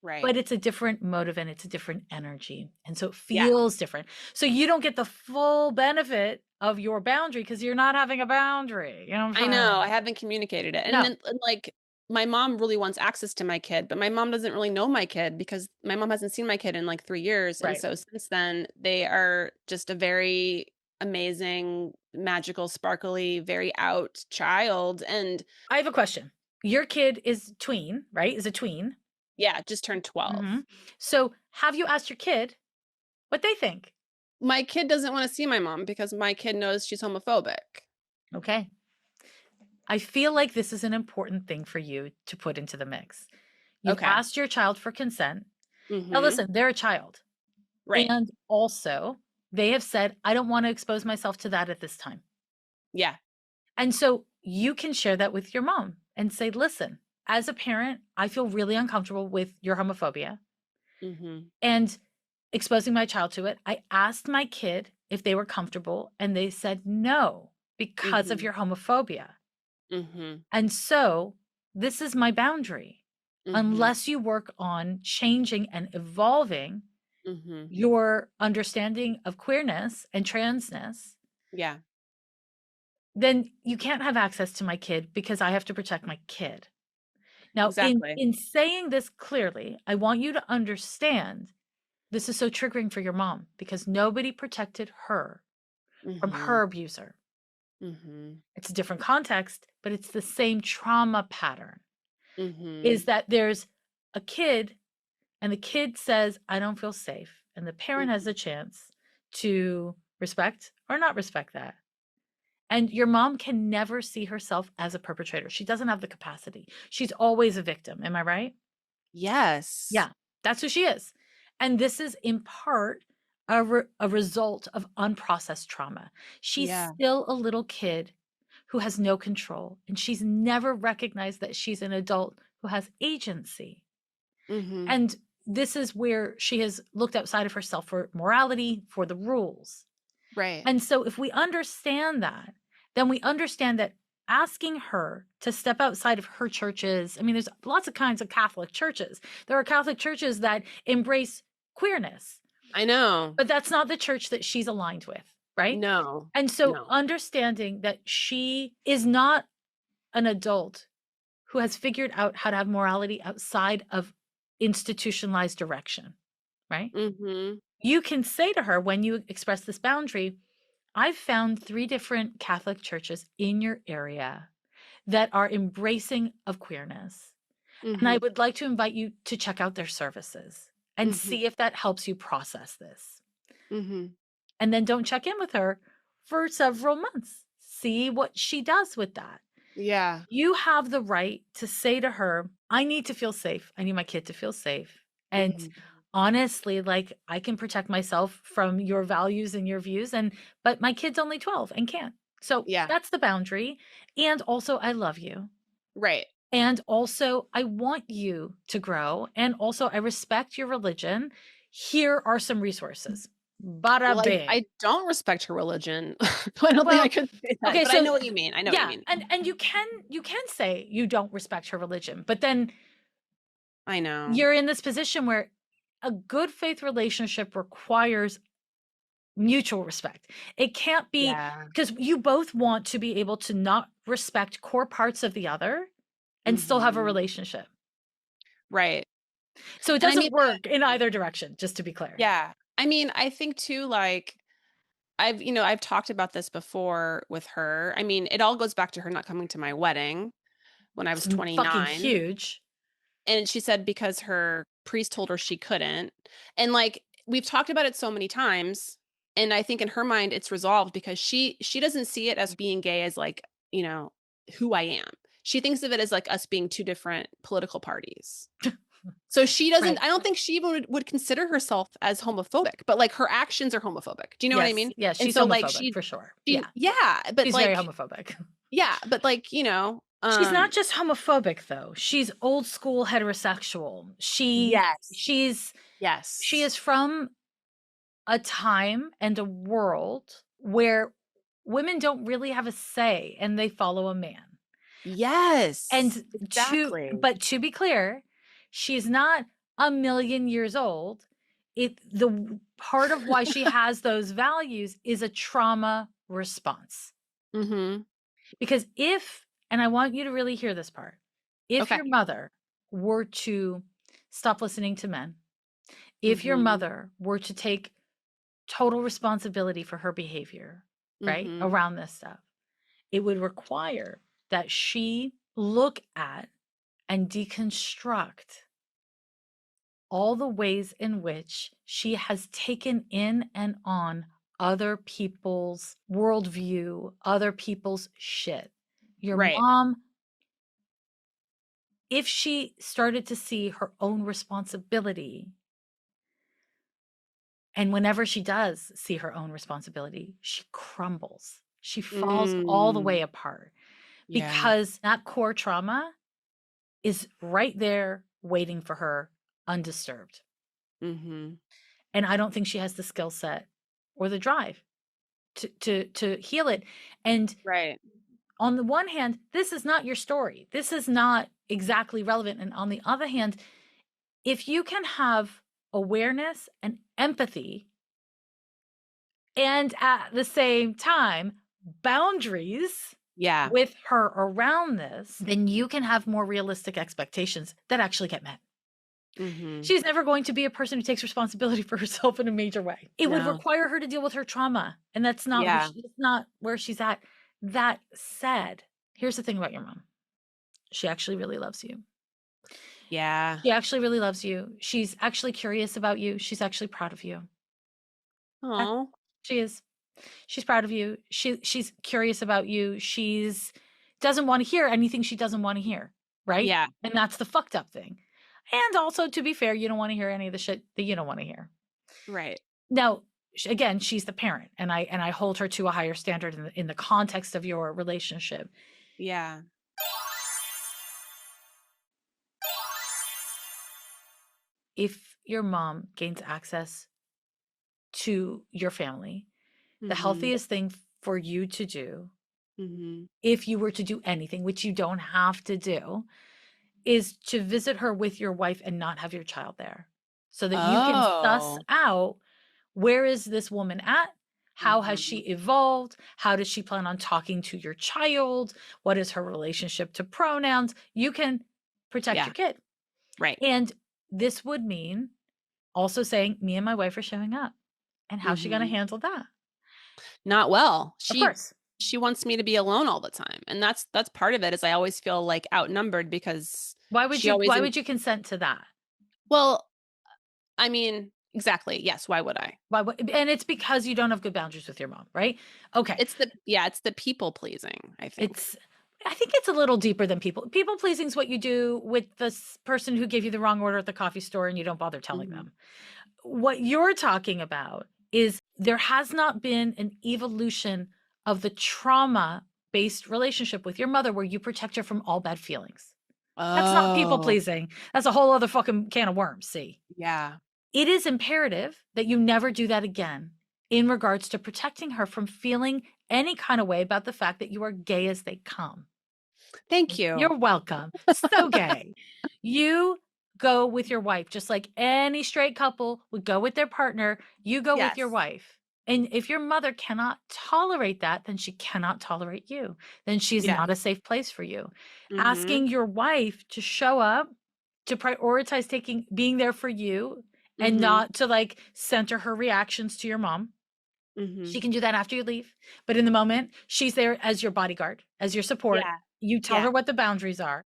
Right. but it's a different motive and it's a different energy. And so it Yeah. feels different. So you don't get the full benefit of your boundary because you're not having a boundary. You know what I'm I know. I saying? haven't communicated it. And No, then like my mom really wants access to my kid, but my mom doesn't really know my kid because my mom hasn't seen my kid in like 3 years. And right. so since then, they are just a very amazing, magical, sparkly, very out child. And I have a question. Your kid is tween, right? Is a tween. yeah, just turned 12. Hmm. So have you asked your kid what they think? My kid doesn't want to see my mom because my kid knows she's homophobic. Okay. I feel like this is an important thing for you to put into the mix. You've Okay. asked your child for consent. Now, Mhm. listen, they're a child. Right. And also, they have said, I don't want to expose myself to that at this time. Yeah. And so you can share that with your mom and say, listen, as a parent, I feel really uncomfortable with your homophobia Mhm. and exposing my child to it. I asked my kid if they were comfortable, and they said no because of Mhm. your homophobia. Mhm. And so this is my boundary. Mhm. Unless you work on changing and evolving Mhm. your understanding of queerness and transness, Yeah. then you can't have access to my kid because I have to protect my kid. Now, Exactly. in saying this clearly, I want you to understand this is so triggering for your mom because nobody protected her from Mhm. her abuser. Mhm. It's a different context, but it's the same trauma pattern. Is Mhm. that there's a kid and the kid says, I don't feel safe. And the parent has Mhm. a chance to respect or not respect that. And your mom can never see herself as a perpetrator. She doesn't have the capacity. She's always a victim. Am I right? Yes. Yeah, that's who she is. And this is in part a result of unprocessed trauma. She's Yeah. still a little kid who has no control, and she's never recognized that she's an adult who has agency. Mhm. And this is where she has looked outside of herself for morality, for the rules. Right. And so if we understand that, then we understand that asking her to step outside of her churches, I mean, there's lots of kinds of Catholic churches. There are Catholic churches that embrace queerness, I know. but that's not the church that she's aligned with, right? No. And so No. understanding that she is not an adult who has figured out how to have morality outside of institutionalized direction, right? Mhm. You can say to her when you express this boundary, I've found 3 different Catholic churches in your area that are embracing of queerness, and I Mhm. would like to invite you to check out their services and Mhm. see if that helps you process this. Mhm. And then don't check in with her for several months. See what she does with that. Yeah. You have the right to say to her, I need to feel safe. I need my kid to feel safe. And Mhm. honestly, like I can protect myself from your values and your views but my kid's only 12 and can't. So Yeah. that's the boundary. And also I love you. Right. And also I want you to grow and also I respect your religion. Here are some resources. Bada Well, bing. I don't respect her religion. I don't think I Well, could say that, okay, but I so know what you mean. I know what you yeah, mean. and you can say you don't respect her religion, but then I know. you're in this position where a good faith relationship requires mutual respect. It can't be Yeah. because you both want to be able to not respect core parts of the other and still have a Mhm. relationship. Right. So it And I mean doesn't work in either direction, just to be clear. yeah. I mean, I think too, like, I've talked about this before with her. I mean, it all goes back to her not coming to my wedding when I was It's fucking 29. huge. And she said because her priest told her she couldn't. And like we've talked about it so many times, and I think in her mind it's resolved because she doesn't see it as being gay as like, you know, who I am. She thinks of it as like us being two different political parties. So she doesn't Right. I don't think she even would consider herself as homophobic, but like her actions are homophobic. Do you know what I Yes. mean? Yes. And She's so like homophobic for sure. she Yeah. yeah, but She's very like homophobic. yeah, but like, you know, She's not just homophobic though. She's old school heterosexual. yes. She Yes. is from a time and a world where women don't really have a say and they follow a man. Yes. And Exactly. to be clear, she's not a million years old. The part of why she has those values is a trauma response. Mhm. Because and I want you to really hear this part, if Okay. your mother were to stop listening to men, if your Mhm. mother were to take total responsibility for her behavior, right, Mhm. around this stuff, it would require that she look at and deconstruct all the ways in which she has taken in and on other people's worldview, other people's shit. Your Right. mom, if she started to see her own responsibility, and whenever she does see her own responsibility, she crumbles. She falls all the way Mm. apart Yeah. because that core trauma is right there waiting for her undisturbed. Mhm. And I don't think she has the skill set or the drive to heal it. And Right. on the one hand, this is not your story. This is not exactly relevant. And on the other hand, if you can have awareness and empathy and at the same time boundaries Yeah. with her around this, then you can have more realistic expectations that actually get met. Mhm. She's never going to be a person who takes responsibility for herself in a major way. It would No. require her to deal with her trauma, and that's not Yeah. that's not where she's at. That said, here's the thing about your mom. She actually really loves you. Yeah. She actually really loves you. She's actually curious about you. She's actually proud of you. Okay? Oh. She is. She's proud of you. She's curious about you. She's doesn't want to hear anything she doesn't want to hear, right? Yeah. And that's the fucked up thing. And also, to be fair, you don't want to hear any of the shit that you don't want to hear. Right. Now, again, she's the parent, and I hold her to a higher standard in the context of your relationship. Yeah. If your mom gains access to your family, the Mhm. healthiest thing for you to do, Mhm. if you were to do anything, which you don't have to do, is to visit her with your wife and not have your child there so that you can suss Oh. out, where is this woman at? How has she Mhm. evolved? How does she plan on talking to your child? What is her relationship to pronouns? You can protect Yeah. your kid. Right. And this would mean also saying, me and my wife are showing up. And how's she going to Mhm. handle that? Not well. Of course. She wants me to be alone all the time. And that's part of it is I always feel like outnumbered because she always Why would you consent to that? well, I mean, exactly. Yes, why would I? Why would, and it's because you don't have good boundaries with your mom, right? Okay. It's the people pleasing, I think. It's I think it's a little deeper than people pleasing is what you do with this person who gave you the wrong order at the coffee store and you don't bother telling Mhm. them. What you're talking about is there has not been an evolution of the trauma based relationship with your mother where you protect her from all bad feelings. That's not people Oh, pleasing. That's a whole other fucking can of worms, see. yeah. it is imperative that you never do that again in regards to protecting her from feeling any kind of way about the fact that you are gay as they come. Thank you. You're welcome. So gay. You go with your wife, just like any straight couple would go with their partner. You go with your wife. And if your mother cannot tolerate that, then she cannot tolerate you. Then she's not a safe place for you. Asking your wife to show up, to prioritize being there for you, and not to like center her reactions to your mom. She can do that after you leave. But in the moment, she's there as your bodyguard, as your support. Yeah. You tell her what the boundaries are.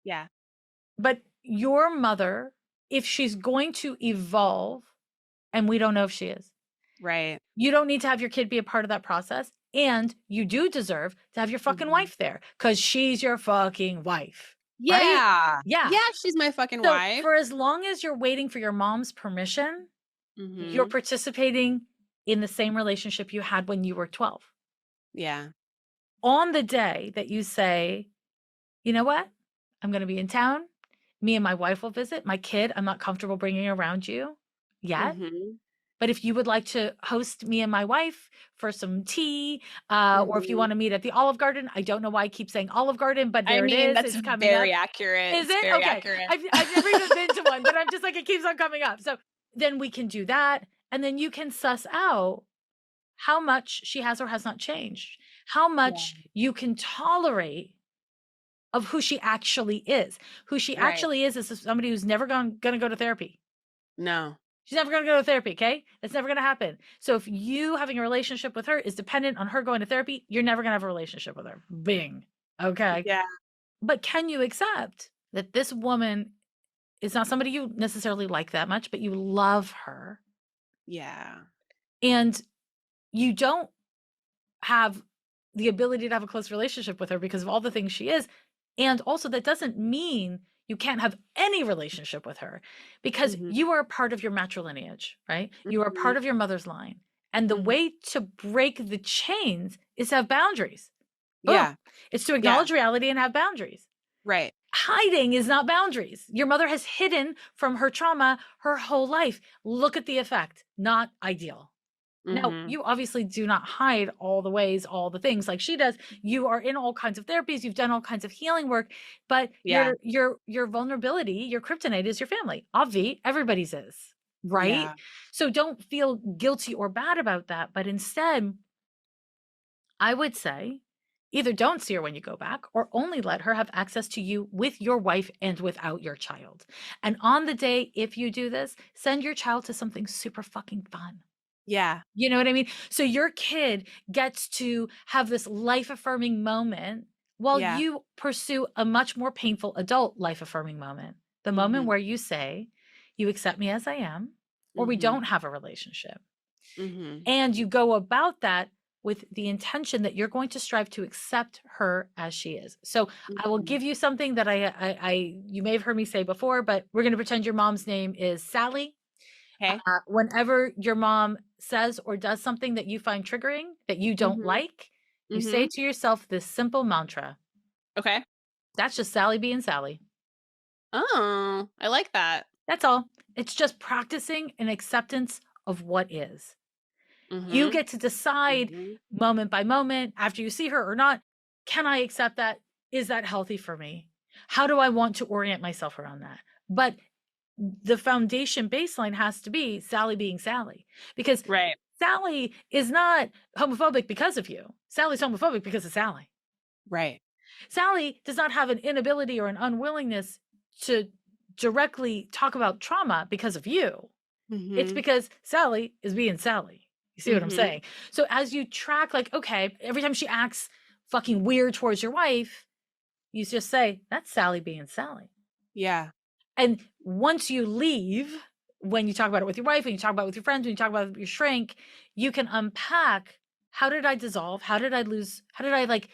Yeah. But your mother, if she's going to evolve, and we don't know if she is, right, you don't need to have your kid be a part of that process. And you do deserve to have your fucking wife there because she's your fucking wife. Yeah. Right? Yeah. Yeah, she's my fucking wife. For as long as you're waiting for your mom's permission, you're participating in the same relationship you had when you were 12. Yeah. On the day that you say, you know what? I'm going to be in town. Me and my wife will visit. My kid, I'm not comfortable bringing around you yet. But if you would like to host me and my wife for some tea, or if you want to meet at the Olive Garden, I don't know why I keep saying Olive Garden, but there it is. That's it's coming very up. accurate. Is it? Very okay. accurate. I've never even been to one, but I'm just like, it keeps on coming up. So then we can do that. And then you can suss out how much she has or has not changed, how much you can tolerate of who she actually is. Who she actually is somebody who's never going to go to therapy. No. She's never going to go to therapy, okay? That's never going to happen. So if you having a relationship with her is dependent on her going to therapy, you're never going to have a relationship with her. Bing. Okay? Yeah. But can you accept that this woman is not somebody you necessarily like that much, but you love her? Yeah. And you don't have the ability to have a close relationship with her because of all the things she is. And also that doesn't mean you can't have any relationship with her because you are a part of your matrilineage, right? You are a part of your mother's line. And the way to break the chains is to have boundaries. Yeah. It's to acknowledge reality and have boundaries. Right. Hiding is not boundaries. Your mother has hidden from her trauma her whole life. Look at the effect. Not ideal. Now, you obviously do not hide all the ways, all the things like she does. You are in all kinds of therapies. You've done all kinds of healing work, but your vulnerability, your kryptonite is your family. Obvi, everybody's is, right? Yeah. So don't feel guilty or bad about that. But instead, I would say either don't see her when you go back or only let her have access to you with your wife and without your child. And on the day, if you do this, send your child to something super fucking fun. Yeah. You know what I mean? So your kid gets to have this life-affirming moment while you pursue a much more painful adult life-affirming moment. The moment where you say, you accept me as I am, or we don't have a relationship. And you go about that with the intention that you're going to strive to accept her as she is. So I will give you something that you may have heard me say before, but we're going to pretend your mom's name is Sally. Okay. Whenever your mom says or does something that you find triggering, that you don't like, you say to yourself this simple mantra. Okay. That's just Sally being Sally. Oh, I like that. That's all. It's just practicing an acceptance of what is. You get to decide moment by moment after you see her or not, can I accept that? Is that healthy for me? How do I want to orient myself around that? But the foundation baseline has to be Sally being Sally, because Sally is not homophobic because of you. Sally's homophobic because of Sally. Right. Sally does not have an inability or an unwillingness to directly talk about trauma because of you. It's because Sally is being Sally. You see what I'm saying? So as you track, like, okay, every time she acts fucking weird towards your wife, you just say, that's Sally being Sally. Yeah. And once you leave, when you talk about it with your wife, when you talk about it with your friends, when you talk about it with your shrink, you can unpack, how did I dissolve? How did I lose? How did I like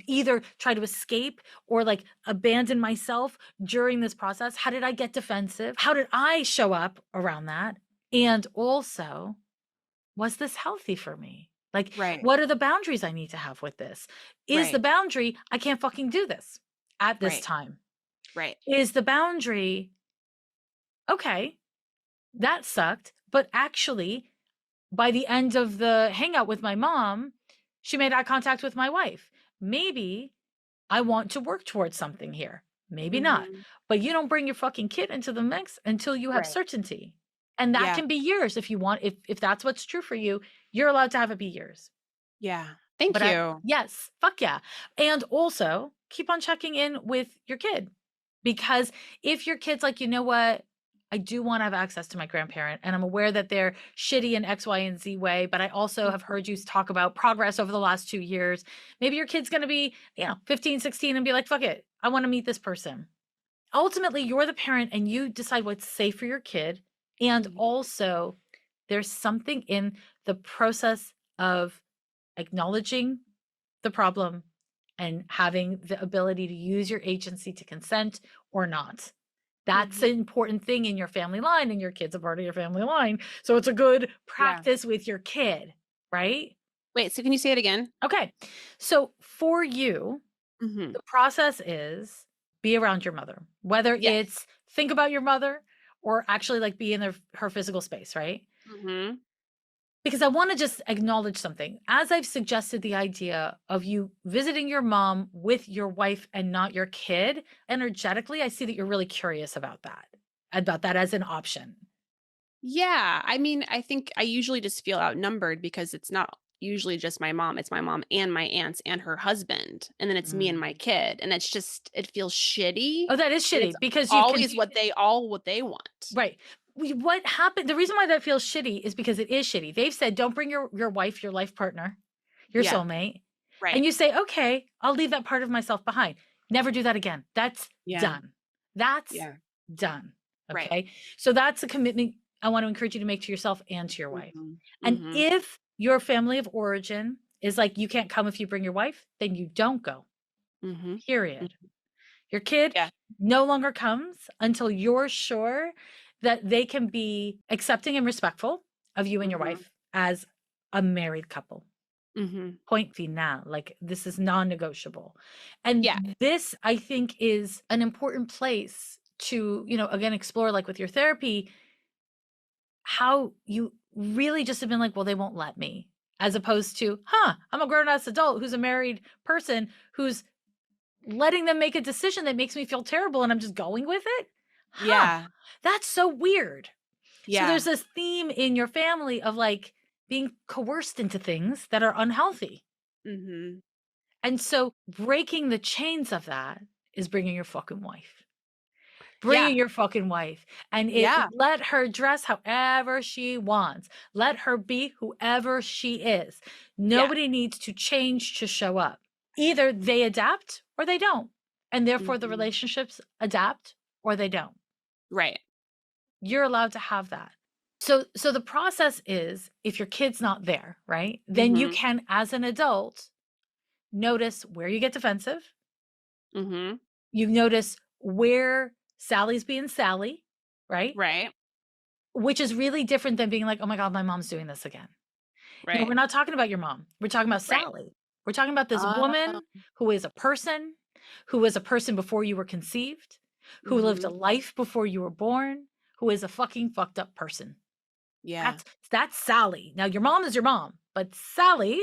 either try to escape or like abandon myself during this process? How did I get defensive? How did I show up around that? And also, was this healthy for me? Like, what are the boundaries I need to have with this? Is the boundary, I can't fucking do this at this time? Right. Is the boundary, okay, that sucked. But actually, by the end of the hangout with my mom, she made eye contact with my wife. Maybe I want to work towards something here. Maybe not. Mm-hmm. But you don't bring your fucking kid into the mix until you have Right. certainty. And that Yeah. can be years if you want. If that's what's true for you, you're allowed to have it be years. Yeah. Thank But you. yes, fuck yeah. And also keep on checking in with your kid. Because if your kid's like, you know what, I do want to have access to my grandparent, and I'm aware that they're shitty in X, Y, and Z way, but I also have heard you talk about progress over the last 2 years. Maybe your kid's going to be, 15, 16 and be like, fuck it, I want to meet this person. Ultimately, you're the parent and you decide what's safe for your kid. And Mhm. also, there's something in the process of acknowledging the problem and having the ability to use your agency to consent or not. That's Mhm. an important thing in your family line, and your kid's a part of your family line. So it's a good Yeah. practice with your kid, right? Wait, so can you say it again? Okay. So for you, Mhm. the process is be around your mother, whether Yes. it's think about your mother or actually like be in her physical space, right? Mhm. Because I want to just acknowledge something. As I've suggested the idea of you visiting your mom with your wife and not your kid, energetically, I see that you're really curious about that as an option. Yeah, I mean, I think I usually just feel outnumbered because it's not usually just my mom, it's my mom and my aunts and her husband, and then it's me and my Mm. kid, and it's just it feels shitty, Oh, that is but it's shitty because you've always confu what they want. right. What happened, the reason why that feels shitty is because it is shitty. They've said, "Don't bring your wife, your life partner, your Yeah, soulmate." right. And you say, "Okay, I'll leave that part of myself behind. Never do that again." That's Yeah, done. That's yeah, done. right. Okay? So that's a commitment I want to encourage you to make to yourself and to your wife. Mhm. And Mhm. if your family of origin is like, "You can't come if you bring your wife," then you don't go. Mhm. Period. Mhm. Your kid Yeah, no longer comes until you're sure that they can be accepting and respectful of you and your mhm. wife as a married couple. Mhm. Point final. Like, this is non-negotiable. And Yeah, this, I think, is an important place to, again, explore, like with your therapy, how you really just have been like, well, they won't let me, as opposed to, I'm a grown ass adult who's a married person who's letting them make a decision that makes me feel terrible and I'm just going with it. yeah, That's so weird. So there's yeah. this theme in your family of like being coerced into things that are unhealthy. Mhm. And so breaking the chains of that is bringing your fucking wife. Yeah, Bringing your fucking wife, and yeah, let her dress however she wants. Let her be whoever she is. yeah. Nobody needs to change to show up. Either they adapt or they don't. And therefore the Mhm. relationships adapt or they don't. Right. You're allowed to have that. So the process is, if your kid's not there, right? Then you Mhm. can, as an adult, notice where you get defensive. Mhm. You notice where Sally's being Sally, right? Right. Which is really different than being like, "Oh my god, my mom's doing this again." We're Right. not talking about your mom. We're talking about Right. Sally. We're talking about this Oh. woman who is a person, who was a person before you were conceived, who lived a Mhm. life before you were born, who is a fucking fucked up person. Yeah. That's Sally. Now your mom is your mom, but Sally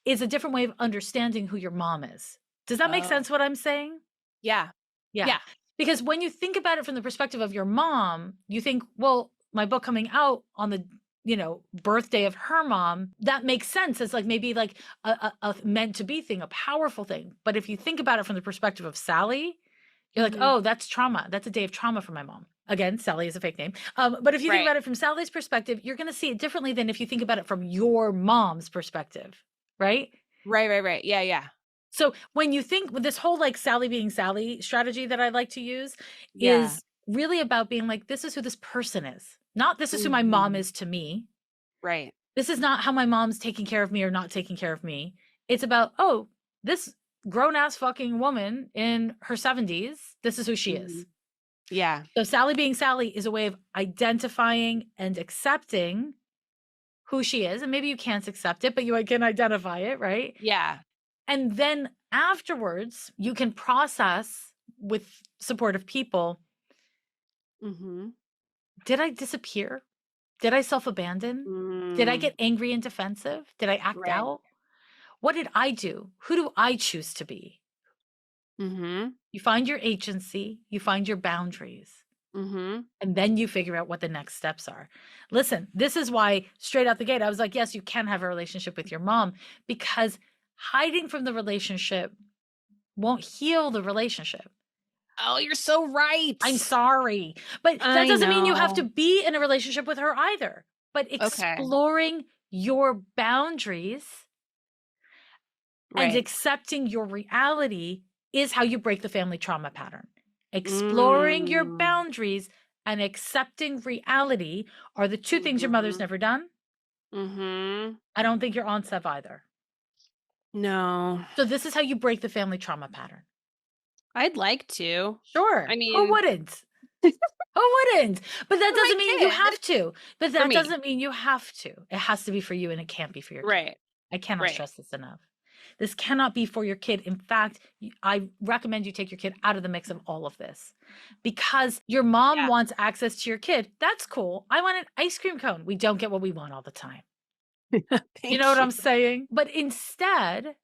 is a different way of understanding who your mom is. Does that make Oh. sense what I'm saying? Yeah. Yeah. Yeah. Because when you think about it from the perspective of your mom, you think, well, my book coming out on the, birthday of her mom, that makes sense as like maybe like a meant to be thing, a powerful thing. But if you think about it from the perspective of Sally, you're like, Mhm. oh, that's trauma. That's a day of trauma for my mom. Again, Sally is a fake name. But if you think Right. about it from Sally's perspective, you're going to see it differently than if you think about it from your mom's perspective, right? Right, right, right. Yeah, yeah. So when you think with this whole like Sally being Sally strategy that I like to use Yeah. is really about being like, this is who this person is, not this is who my mom Mhm. is to me. Right. This is not how my mom's taking care of me or not taking care of me. It's about, oh, this grown ass fucking woman in her 70s, this is who she is. Mhm. Yeah. So Sally being Sally is a way of identifying and accepting who she is. And maybe you can't accept it, but you can identify it, right? Yeah. And then afterwards, you can process with supportive people Mhm. Did I disappear? Did I self-abandon? Did I get angry and defensive? Did I act Right. out? What did I do? Who do I choose to be? Mhm. You find your agency, you find your boundaries, Mhm. and then you figure out what the next steps are. Listen, this is why straight out the gate, I was like, yes, you can have a relationship with your mom, because hiding from the relationship won't heal the relationship. Oh, you're so right. I'm sorry, but that I doesn't mean you have to know. be in a relationship with her either. But Okay. exploring your boundaries and Right. accepting your reality is how you break the family trauma pattern. Exploring your Mm. boundaries and accepting reality are the two things your mother's Mhm. never done. Mhm. I don't think your aunts have either. No. So this is how you break the family trauma pattern. I'd like to. I Sure. Who mean, wouldn't? Who wouldn't? But that for my doesn't mean you kid. have to. But For that me. doesn't mean you have to. It has to be for you and it can't be for your kid. Right. I cannot Right. stress this enough. This cannot be for your kid. In fact, I recommend you take your kid out of the mix of all of this because your mom Yeah. wants access to your kid. That's cool. I want an ice cream cone. We don't get what we want all the time. You know Thank what you. I'm saying? But instead,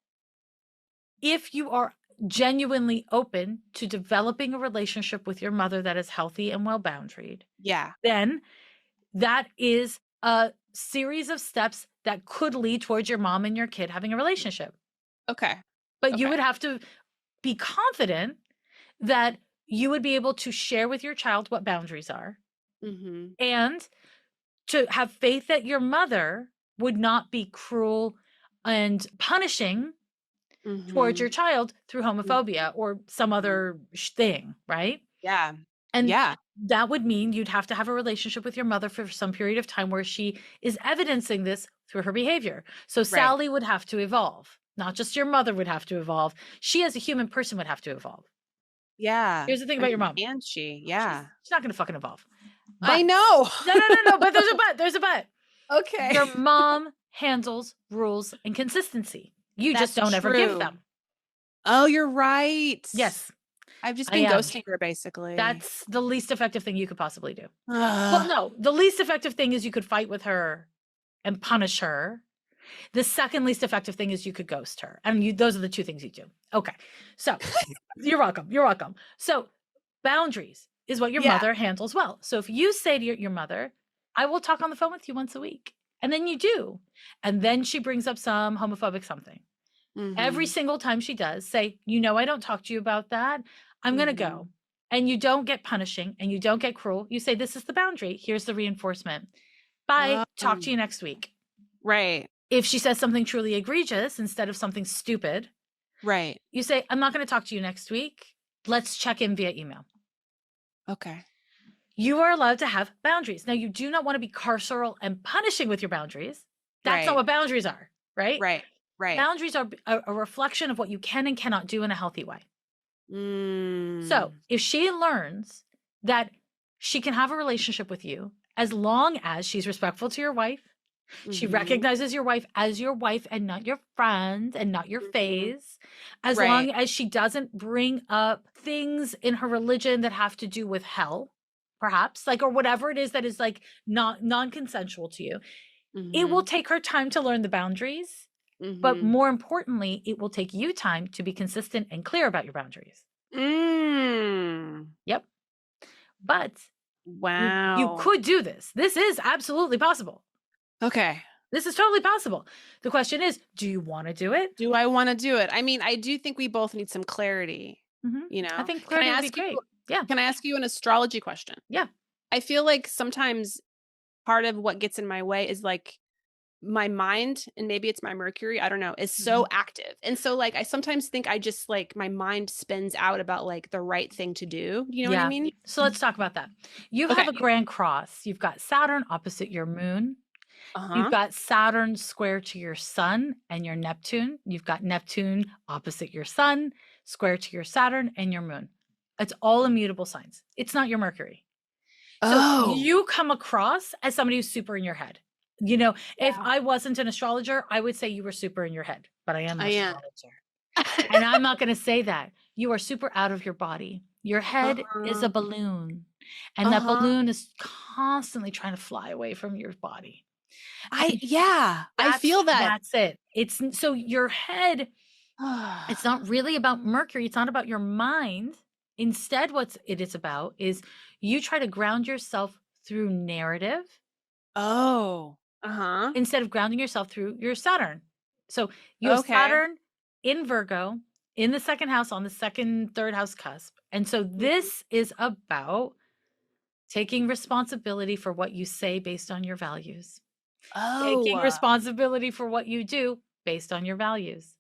if you are genuinely open to developing a relationship with your mother that is healthy and well boundaried, Yeah. then that is a series of steps that could lead towards your mom and your kid having a relationship. Okay. But you Okay. would have to be confident that you would be able to share with your child what boundaries are Mhm. and to have faith that your mother would not be cruel and punishing towards your Mhm. child through homophobia Mhm. or some Mhm. other thing, right? Yeah. And Yeah. that would mean you'd have to have a relationship with your mother for some period of time where she is evidencing this through her behavior. So Right. Sally would have to evolve. Not just your mother would have to evolve. She as a human person would have to evolve. Yeah. Here's the thing I about your mean, mom. can she? She's Yeah. she's not gonna fucking evolve. I But know. no, no, no, no, but there's a but. There's a but. Okay. Your mom handles rules and consistency. You just That's don't ever give true. them. Oh, you're right. Yes, I've just I been am. ghosting her basically. That's the least effective thing you could possibly do. Well, Ugh. no, the least effective thing is you could fight with her and punish her. The second least effective thing is you could ghost her. And those are the two things you do. Okay. So you're welcome. You're welcome. So boundaries is what your Yeah. mother handles well. So if you say to your mother, I will talk on the phone with you once a week. And then you do. And then she brings up some homophobic something. Every Mhm. single time she does, say, I don't talk to you about that. I'm going to Mhm. go. And you don't get punishing and you don't get cruel. You say, this is the boundary. Here's the reinforcement. Bye. Talk to you next week. Right. If she says something truly egregious instead of something stupid, Right. you say, I'm not going to talk to you next week. Let's check in via email. Okay. You are allowed to have boundaries. Now, you do not want to be carceral and punishing with your boundaries. That's not Right. what boundaries are, right? Right. Right. Boundaries are a reflection of what you can and cannot do in a healthy way. So Mm. if she learns that she can have a relationship with you as long as she's respectful to your wife, she Mhm. recognizes your wife as your wife and not your friend and not your Mhm. phase, as Right. long as she doesn't bring up things in her religion that have to do with hell, perhaps, like, or whatever it is that is like not non-consensual to you, it will Mhm. take her time to learn the boundaries. But Mhm. more importantly, it will take you time to be consistent and clear about your boundaries. Mm. Yep. But you Wow. could do this. This is absolutely possible. Okay. This is totally possible. The question is, do you want to do it? Do I wanna do it? I mean, I do think we both need some clarity, you I know? think Can I clarity would be ask you great. Yeah. can I ask you an astrology question? Yeah. I feel like sometimes part of what gets in my way is, like, my mind, and maybe it's my Mercury, I don't know, is so Mhm. active, and so, like, I sometimes think I just, like my mind spins out about, like, the right thing to do, you know what I Yeah. mean? So let's talk about that. You have Okay. a grand cross. You've got Saturn opposite your moon. You've Uh-huh. got Saturn square to your sun and your Neptune. You've got Neptune opposite your sun, square to your Saturn and your moon. It's all immutable signs. It's not your Mercury. So Oh. you come across as somebody who's super in your head. If Yeah. I wasn't an astrologer, I would say you were super in your head, but I am an I am. astrologer. And I'm not going to say that. You are super out of your body. Your head is a Uh-huh. balloon. And that balloon is constantly trying to fly away from your body. I feel that. That's it. It's so your head, it's not really about Mercury. It's not about your mind. Instead, what it is about is you try to ground yourself through narrative. Instead of grounding yourself through your Saturn. So you have Saturn in Virgo in the second house on the second, third house cusp. And so this is about taking responsibility for what you say based on your values. Taking responsibility for what you do based on your values.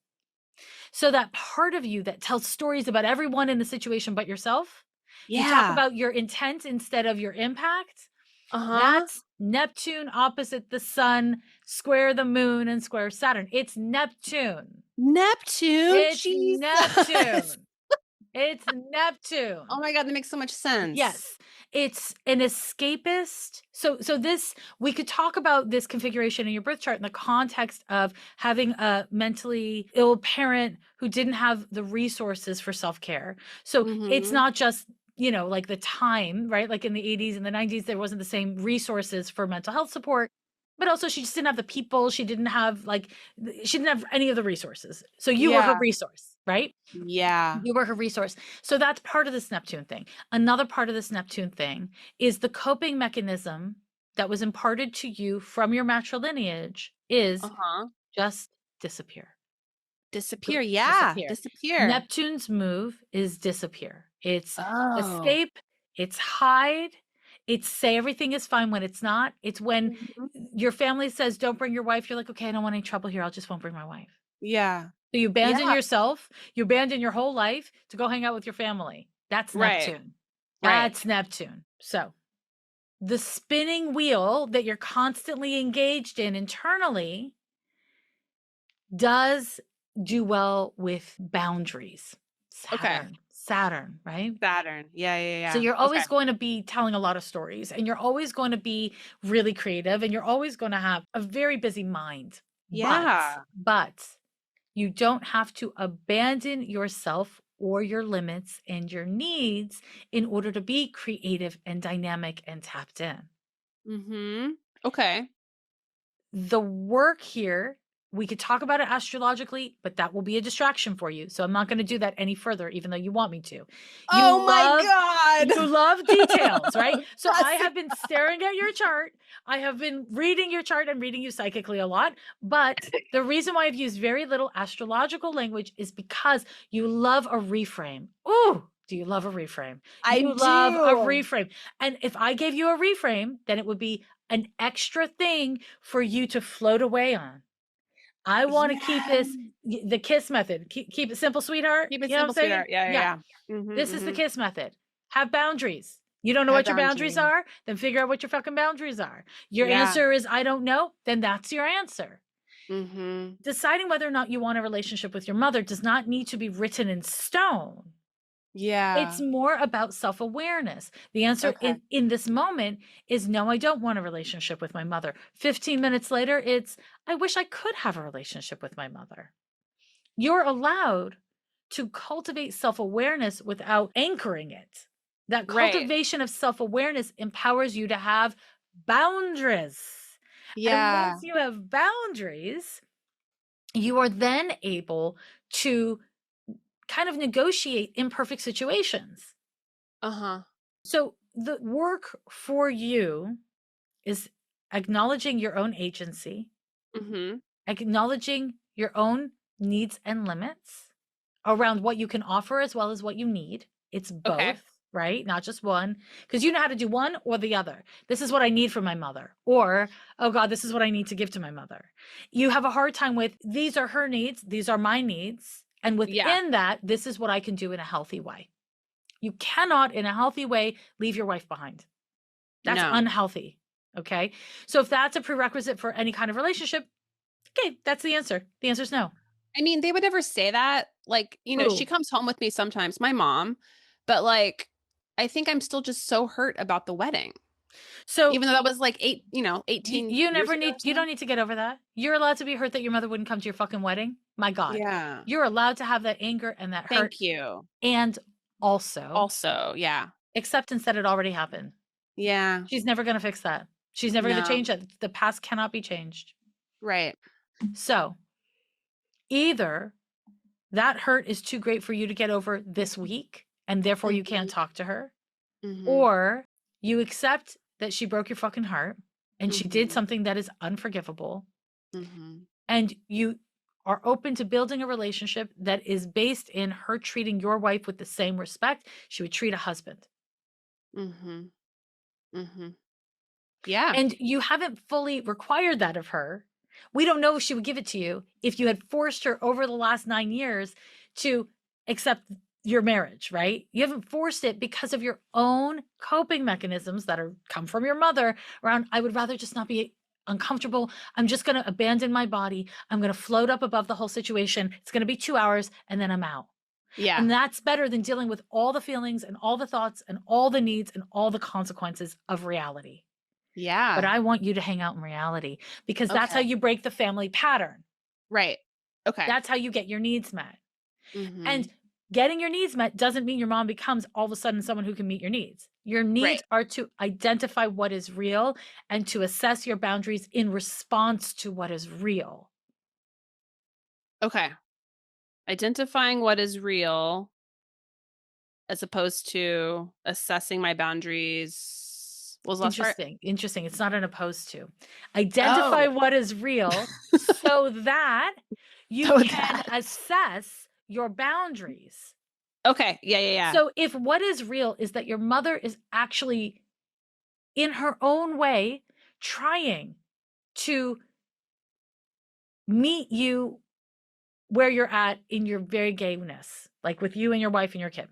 So that part of you that tells stories about everyone in the situation but yourself, you talk about your intent instead of your impact. That's Neptune opposite the sun, square the moon, and square Saturn. It's Neptune. It's Jesus. Neptune. It's Neptune. Oh my God, that makes so much sense. Yes. It's an escapist. So this, we could talk about this configuration in your birth chart in the context of having a mentally ill parent who didn't have the resources for self-care. So it's not just, you know, like the time, right? Like in the 80s and the 90s, there wasn't the same resources for mental health support, but also she just didn't have the people. She didn't have any of the resources. So you were her resource, right? Yeah. You were her resource. So that's part of this Neptune thing. Another part of this Neptune thing is the coping mechanism that was imparted to you from your matrilineage is just disappear. Disappear. Yeah. Disappear. Neptune's move is disappear. It's escape. It's hide. It's say everything is fine when it's not. It's when your family says, don't bring your wife. You're like, okay, I don't want any trouble here. I just won't bring my wife. Yeah. So you abandon yourself. You abandon your whole life to go hang out with your family. That's Neptune. That's Neptune. So the spinning wheel that you're constantly engaged in internally does do well with boundaries. Saturn, right? Saturn. Yeah. So you're always going to be telling a lot of stories, and you're always going to be really creative, and you're always going to have a very busy mind. Yeah. But you don't have to abandon yourself or your limits and your needs in order to be creative and dynamic and tapped in. Okay. The work here, we could talk about it astrologically, but that will be a distraction for you. So I'm not going to do that any further, even though you want me to. Oh my God. You love details, right? So I have been staring at your chart. I have been reading your chart and reading you psychically a lot. But the reason why I've used very little astrological language is because you love a reframe. Ooh, do you love a reframe? You love a reframe. And if I gave you a reframe, then it would be an extra thing for you to float away on. I want to keep this, the KISS method. Keep it simple, sweetheart. Keep it simple, sweetheart. Yeah. This is the KISS method. Have boundaries. You don't know what your boundaries are? Then figure out what your fucking boundaries are. Your answer is, I don't know. Then that's your answer. Deciding whether or not you want a relationship with your mother does not need to be written in stone. Yeah. It's more about self-awareness. The answer in this moment is no, I don't want a relationship with my mother. 15 minutes later, it's, I wish I could have a relationship with my mother. You're allowed to cultivate self-awareness without anchoring it. That cultivation of self-awareness empowers you to have boundaries. Yeah. And once you have boundaries, you are then able to kind of negotiate imperfect situations. So the work for you is acknowledging your own agency, acknowledging your own needs and limits around what you can offer as well as what you need. It's both, right? Not just one, because you know how to do one or the other. This is what I need from my mother, or, oh God, this is what I need to give to my mother. You have a hard time with, these are her needs, these are my needs. And within that, this is what I can do in a healthy way. You cannot, in a healthy way, leave your wife behind. That's unhealthy. Okay. So if that's a prerequisite for any kind of relationship, okay, that's the answer. The answer is no. I mean, they would never say that. Like, you know, she comes home with me sometimes, my mom, but like, I think I'm still just so hurt about the wedding. So even though that was like 18 you never need, you don't need to get over that. You're allowed to be hurt that your mother wouldn't come to your fucking wedding. My God. Yeah. You're allowed to have that anger and that hurt. Thank you. And also, yeah. Accept instead it already happened. Yeah. She's never going to fix that. She's never going to No. change it. The past cannot be changed. Right. So either that hurt is too great for you to get over this week, and therefore you can't talk to her, or you accept that she broke your fucking heart and she did something that is unforgivable, and you are open to building a relationship that is based in her treating your wife with the same respect she would treat a husband. Yeah. And you haven't fully required that of her. We don't know if she would give it to you if you had forced her over the last 9 years to accept your marriage, right? You haven't forced it because of your own coping mechanisms that come from your mother around, I would rather just not be uncomfortable. I'm just going to abandon my body. I'm going to float up above the whole situation. It's going to be 2 hours and then I'm out. Yeah. And that's better than dealing with all the feelings and all the thoughts and all the needs and all the consequences of reality. Yeah. But I want you to hang out in reality because that's how you break the family pattern. Right. Okay. That's how you get your needs met. And getting your needs met doesn't mean your mom becomes all of a sudden someone who can meet your needs. Your needs are to identify what is real and to assess your boundaries in response to what is real. Okay. Identifying what is real as opposed to assessing my boundaries. What was the last part? Interesting. It's not an opposed to. Identify what is real so that you can assess your boundaries. Okay. Yeah. So if what is real is that your mother is actually in her own way trying to meet you where you're at in your very gayness, like with you and your wife and your kid.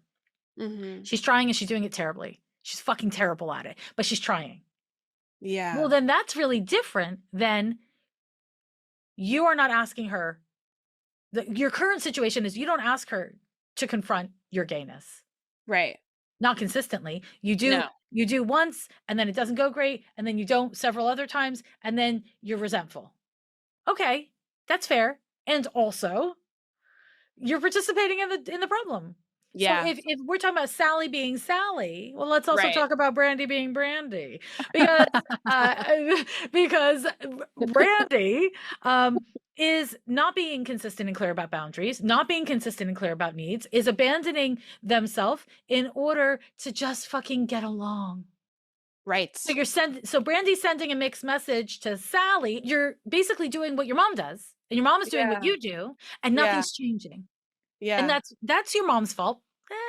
She's trying and she's doing it terribly. She's fucking terrible at it, but she's trying. Yeah. Well, then that's really different than you are not asking her. Your current situation is you don't ask her to confront your gayness. Right. Not consistently. You do once and then it doesn't go great and then you don't several other times and then you're resentful. Okay, that's fair. And also, you're participating in the problem. Yeah. So if we're talking about Sally being Sally, well, let's also talk about Brandi being Brandi, because because Brandi is not being consistent and clear about boundaries, not being consistent and clear about needs, is abandoning themselves in order to just fucking get along. Right. So so Brandi's sending a mixed message to Sally. You're basically doing what your mom does, and your mom is doing what you do, and nothing's changing. Yeah. And that's your mom's fault.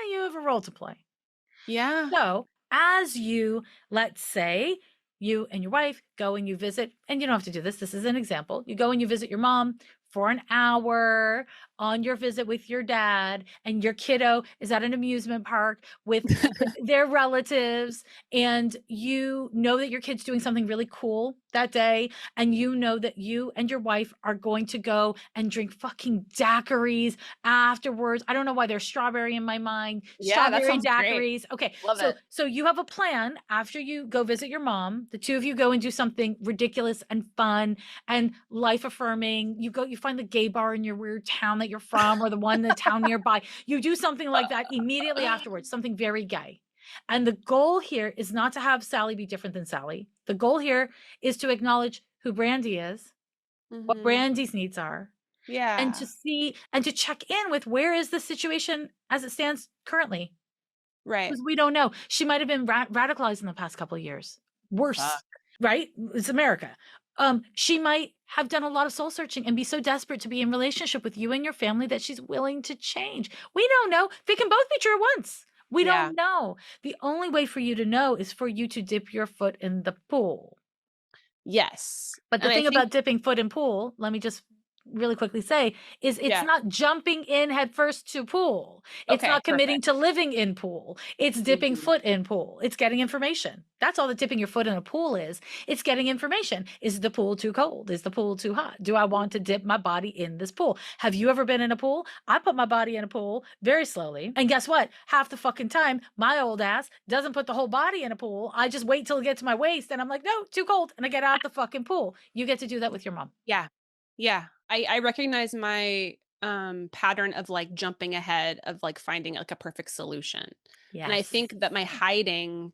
You have a role to play. Yeah. So as you, let's say, you and your wife go and you visit, and you don't have to do this. This is an example. You go and you visit your mom for an hour on your visit with your dad, and your kiddo is at an amusement park with their relatives, and you know that your kid's doing something really cool that day, and you know that you and your wife are going to go and drink fucking daiquiris afterwards. I don't know why there's strawberry in my mind. Yeah, that Strawberry sounds daiquiris. great. Okay. Love it. So you have a plan after you go visit your mom. The two of you go and do something ridiculous and fun and life affirming. You find the gay bar in your weird town that you're from, or the one in the town nearby. You do something like that immediately afterwards, something very gay. And the goal here is not to have Sally be different than Sally. The goal here is to acknowledge who Brandi is, what Brandi's needs are. Yeah. And to see and to check in with where is the situation as it stands currently. Right. Because we don't know. She might have been radicalized in the past couple of years. Worse, right? It's America. She might have done a lot of soul searching and be so desperate to be in relationship with you and your family that she's willing to change. We don't know. They can both be true at once. We don't know. The only way for you to know is for you to dip your foot in the pool. Yes. But the thing about dipping foot in pool, let me just really quickly say, is it's not jumping in head first to pool. It's not committing to living in pool. It's dipping foot in pool. It's getting information. That's all that dipping your foot in a pool is. It's getting information. Is the pool too cold? Is the pool too hot? Do I want to dip my body in this pool? Have you ever been in a pool? I put my body in a pool very slowly. And guess what? Half the fucking time, my old ass doesn't put the whole body in a pool. I just wait till it gets to my waist and I'm like, no, too cold. And I get out the fucking pool. You get to do that with your mom. Yeah. Yeah. I recognize my pattern of like jumping ahead of like finding like a perfect solution. And I Yes. think that my hiding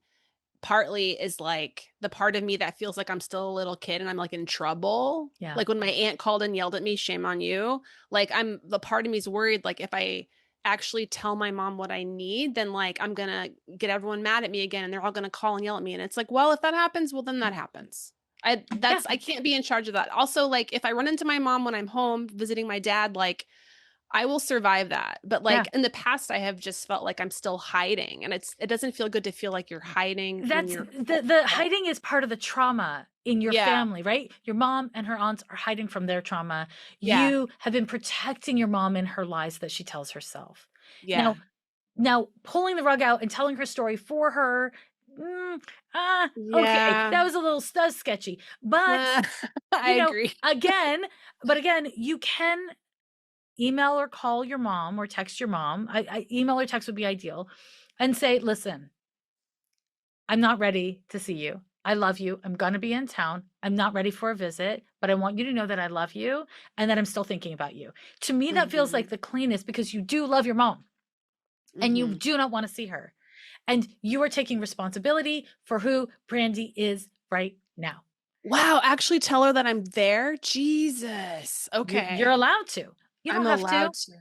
partly is like the part of me that feels like I'm still a little kid and I'm like in trouble. Yeah. Like when my aunt called and yelled at me, shame on you. Like the part of me is worried, like if I actually tell my mom what I need, then like I'm gonna get everyone mad at me again and they're all gonna call and yell at me. And it's like, well, if that happens, well then that happens. Yeah. I can't be in charge of that. Also, like if I run into my mom when I'm home visiting my dad, like I will survive that. But Yeah. like in the past, I have just felt like I'm still hiding, and it doesn't feel good to feel like you're hiding when That's you're the hiding is part of the trauma in your yeah, family, right? Your mom and her aunts are hiding from their trauma. yeah, You have been protecting your mom in her lies that she tells herself. yeah, Now pulling the rug out and telling her story for her, mm, okay, yeah. that was a little sketchy. But I agree. again, you can email or call your mom or text your mom. Email or text would be ideal, and say, listen, I'm not ready to see you. I love you. I'm going to be in town. I'm not ready for a visit, but I want you to know that I love you and that I'm still thinking about you. To me, that feels like the cleanest, because you do love your mom and you do not want to see her. And you are taking responsibility for who Brandi is right now. Wow, actually tell her that I'm there? Jesus. You're Okay. allowed to. You don't I'm have to. allowed to.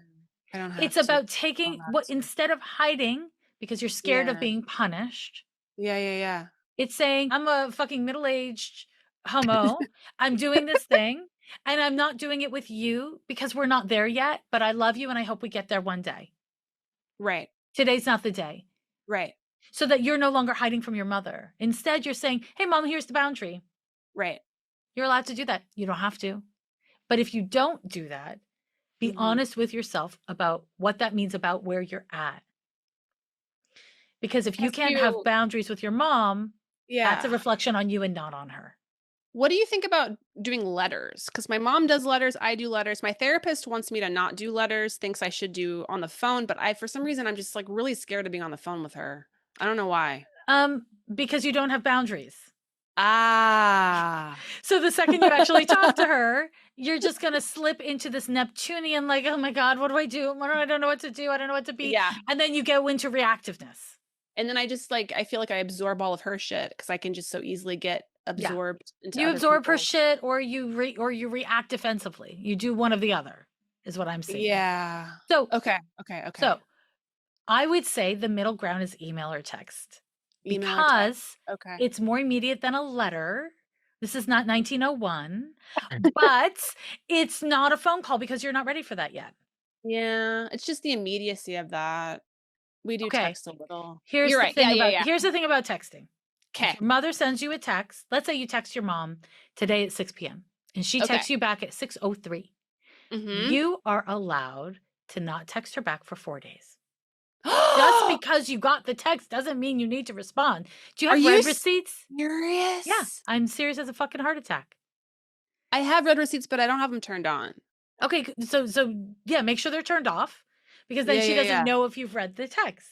I don't It's have to. about I'm taking allowed what, to. instead of hiding because you're scared of Yeah. being punished, Yeah, yeah, yeah. it's saying, I'm a fucking middle-aged homo. I'm doing this thing and I'm not doing it with you because we're not there yet, but I love you and I hope we get there one day. Right. Today's not the day. Right. So that you're no longer hiding from your mother. Instead, you're saying, hey, mom, here's the boundary. Right. You're allowed to do that. You don't have to. But if you don't do that, be honest with yourself about what that means about where you're at. Because if you Ask can't have you, boundaries with your mom, that's a yeah. reflection on you and not on her. What do you think about doing letters? Because my mom does letters, I do letters. My therapist wants me to not do letters, thinks I should do on the phone, but for some reason, I'm just like really scared of being on the phone with her. I don't know why. Because you don't have boundaries. Ah. So the second you actually talk to her, you're just going to slip into this Neptunian, like, oh my God, what do I do? I don't know what to do. I don't know what to be. Yeah. And then you go into reactiveness. And then I just like, I feel like I absorb all of her shit because I can just so easily get absorbed into You other absorb her people's. shit, or you react defensively. You do one of the other, is what I'm seeing. Yeah. So, Okay. So I would say the middle ground is email or text, Email or text. because Okay. it's more immediate than a letter. This is not 1901, but it's not a phone call because you're not ready for that yet. Yeah. It's just the immediacy of that. We do Okay. text a little. Here's You're the right. Yeah. thing Yeah. about Yeah. here's the thing about texting. If Okay. your mother sends you a text, let's say you text your mom today at 6 p.m. and she Okay. texts you back at 6:03. Mm-hmm. You are allowed to not text her back for 4 days. Just because you got the text doesn't mean you need to respond. Do you have read receipts? Serious? Yeah, I'm serious as a fucking heart attack. I have read receipts, but I don't have them turned on. Okay, so yeah, make sure they're turned off, because then Yeah, she yeah, doesn't yeah. know if you've read the text.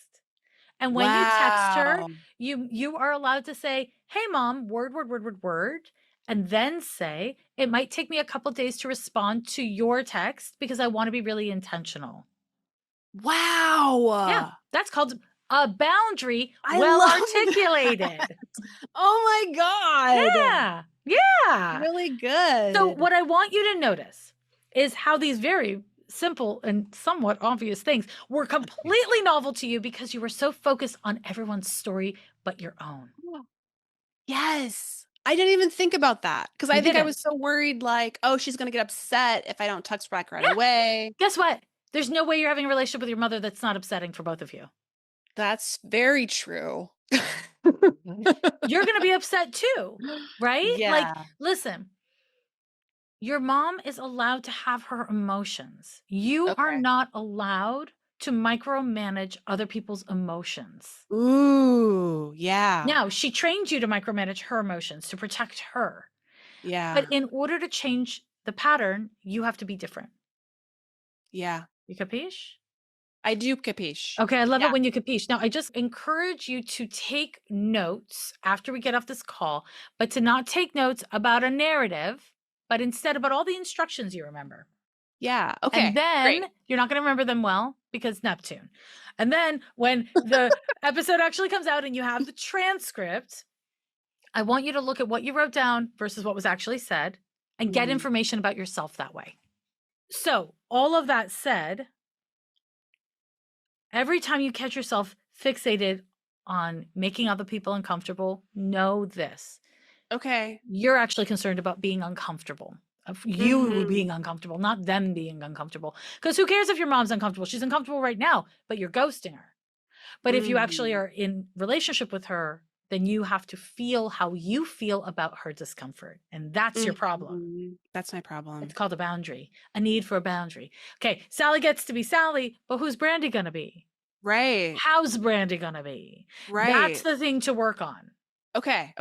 And when you text her, Wow. you are allowed to say, "Hey mom, word, word, word, word, word," and then say, "It might take me a couple days to respond to your text because I want to be really intentional." Yeah, Wow. that's called a boundary, I well love articulated. that. Oh my God. Yeah. Yeah. Really good. So what I want you to notice is how these very simple and somewhat obvious things were completely novel to you because you were so focused on everyone's story but your own. Yes. I didn't even think about that because You I think I didn't. was so worried, like, oh, she's going to get upset if I don't text back right Yeah. away. Guess what? There's no way you're having a relationship with your mother that's not upsetting for both of you. That's very true. You're going to be upset too, right? Like, Yeah. listen, your mom is allowed to have her emotions. You are Okay. not allowed to micromanage other people's emotions. Ooh, yeah. Now, she trained you to micromanage her emotions to protect her. Yeah. But in order to change the pattern, you have to be different. Yeah. You capiche? I do capiche. Okay, I love Yeah. it when you capiche. Now, I just encourage you to take notes after we get off this call, but to not take notes about a narrative, but instead about all the instructions you remember. Yeah. Okay. And then great. you're not going to remember them well because Neptune. And then when the episode actually comes out and you have the transcript, I want you to look at what you wrote down versus what was actually said and get information about yourself that way. So, all of that said, every time you catch yourself fixated on making other people uncomfortable, know this. Okay. You're actually concerned about being uncomfortable. Of you being uncomfortable, not them being uncomfortable. Because who cares if your mom's uncomfortable? She's uncomfortable right now, but you're ghosting her. But if you actually are in relationship with her, then you have to feel how you feel about her discomfort. And that's your problem. That's my problem. It's called a boundary, a need for a boundary. Okay, Sally gets to be Sally, but who's Brandi going to be? Right. How's Brandi going to be? Right. That's the thing to work on. Okay.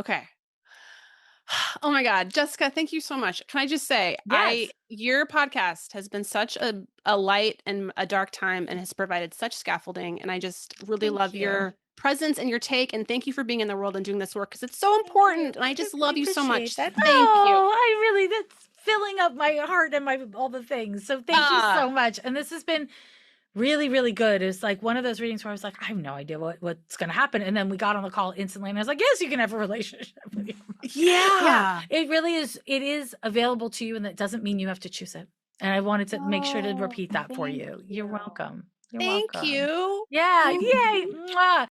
Oh my God, Jessica, thank you so much. Can I just say, Yes. your podcast has been such a light and a dark time and has provided such scaffolding. And I just really love your presence and your take. And thank you for being in the world and doing this work because it's so important. And I just love you so much. That. Thank you. That's filling up my heart and all the things. So thank you so much. And this has been really, really good. It's like one of those readings where I was like, I have no idea what's going to happen. And then we got on the call instantly and I was like, yes, you can have a relationship with you. Yeah. It really is. It is available to you. And that doesn't mean you have to choose it. And I wanted to make sure to repeat that for you. You're welcome. Thank you. Yeah. Yay. Mwah.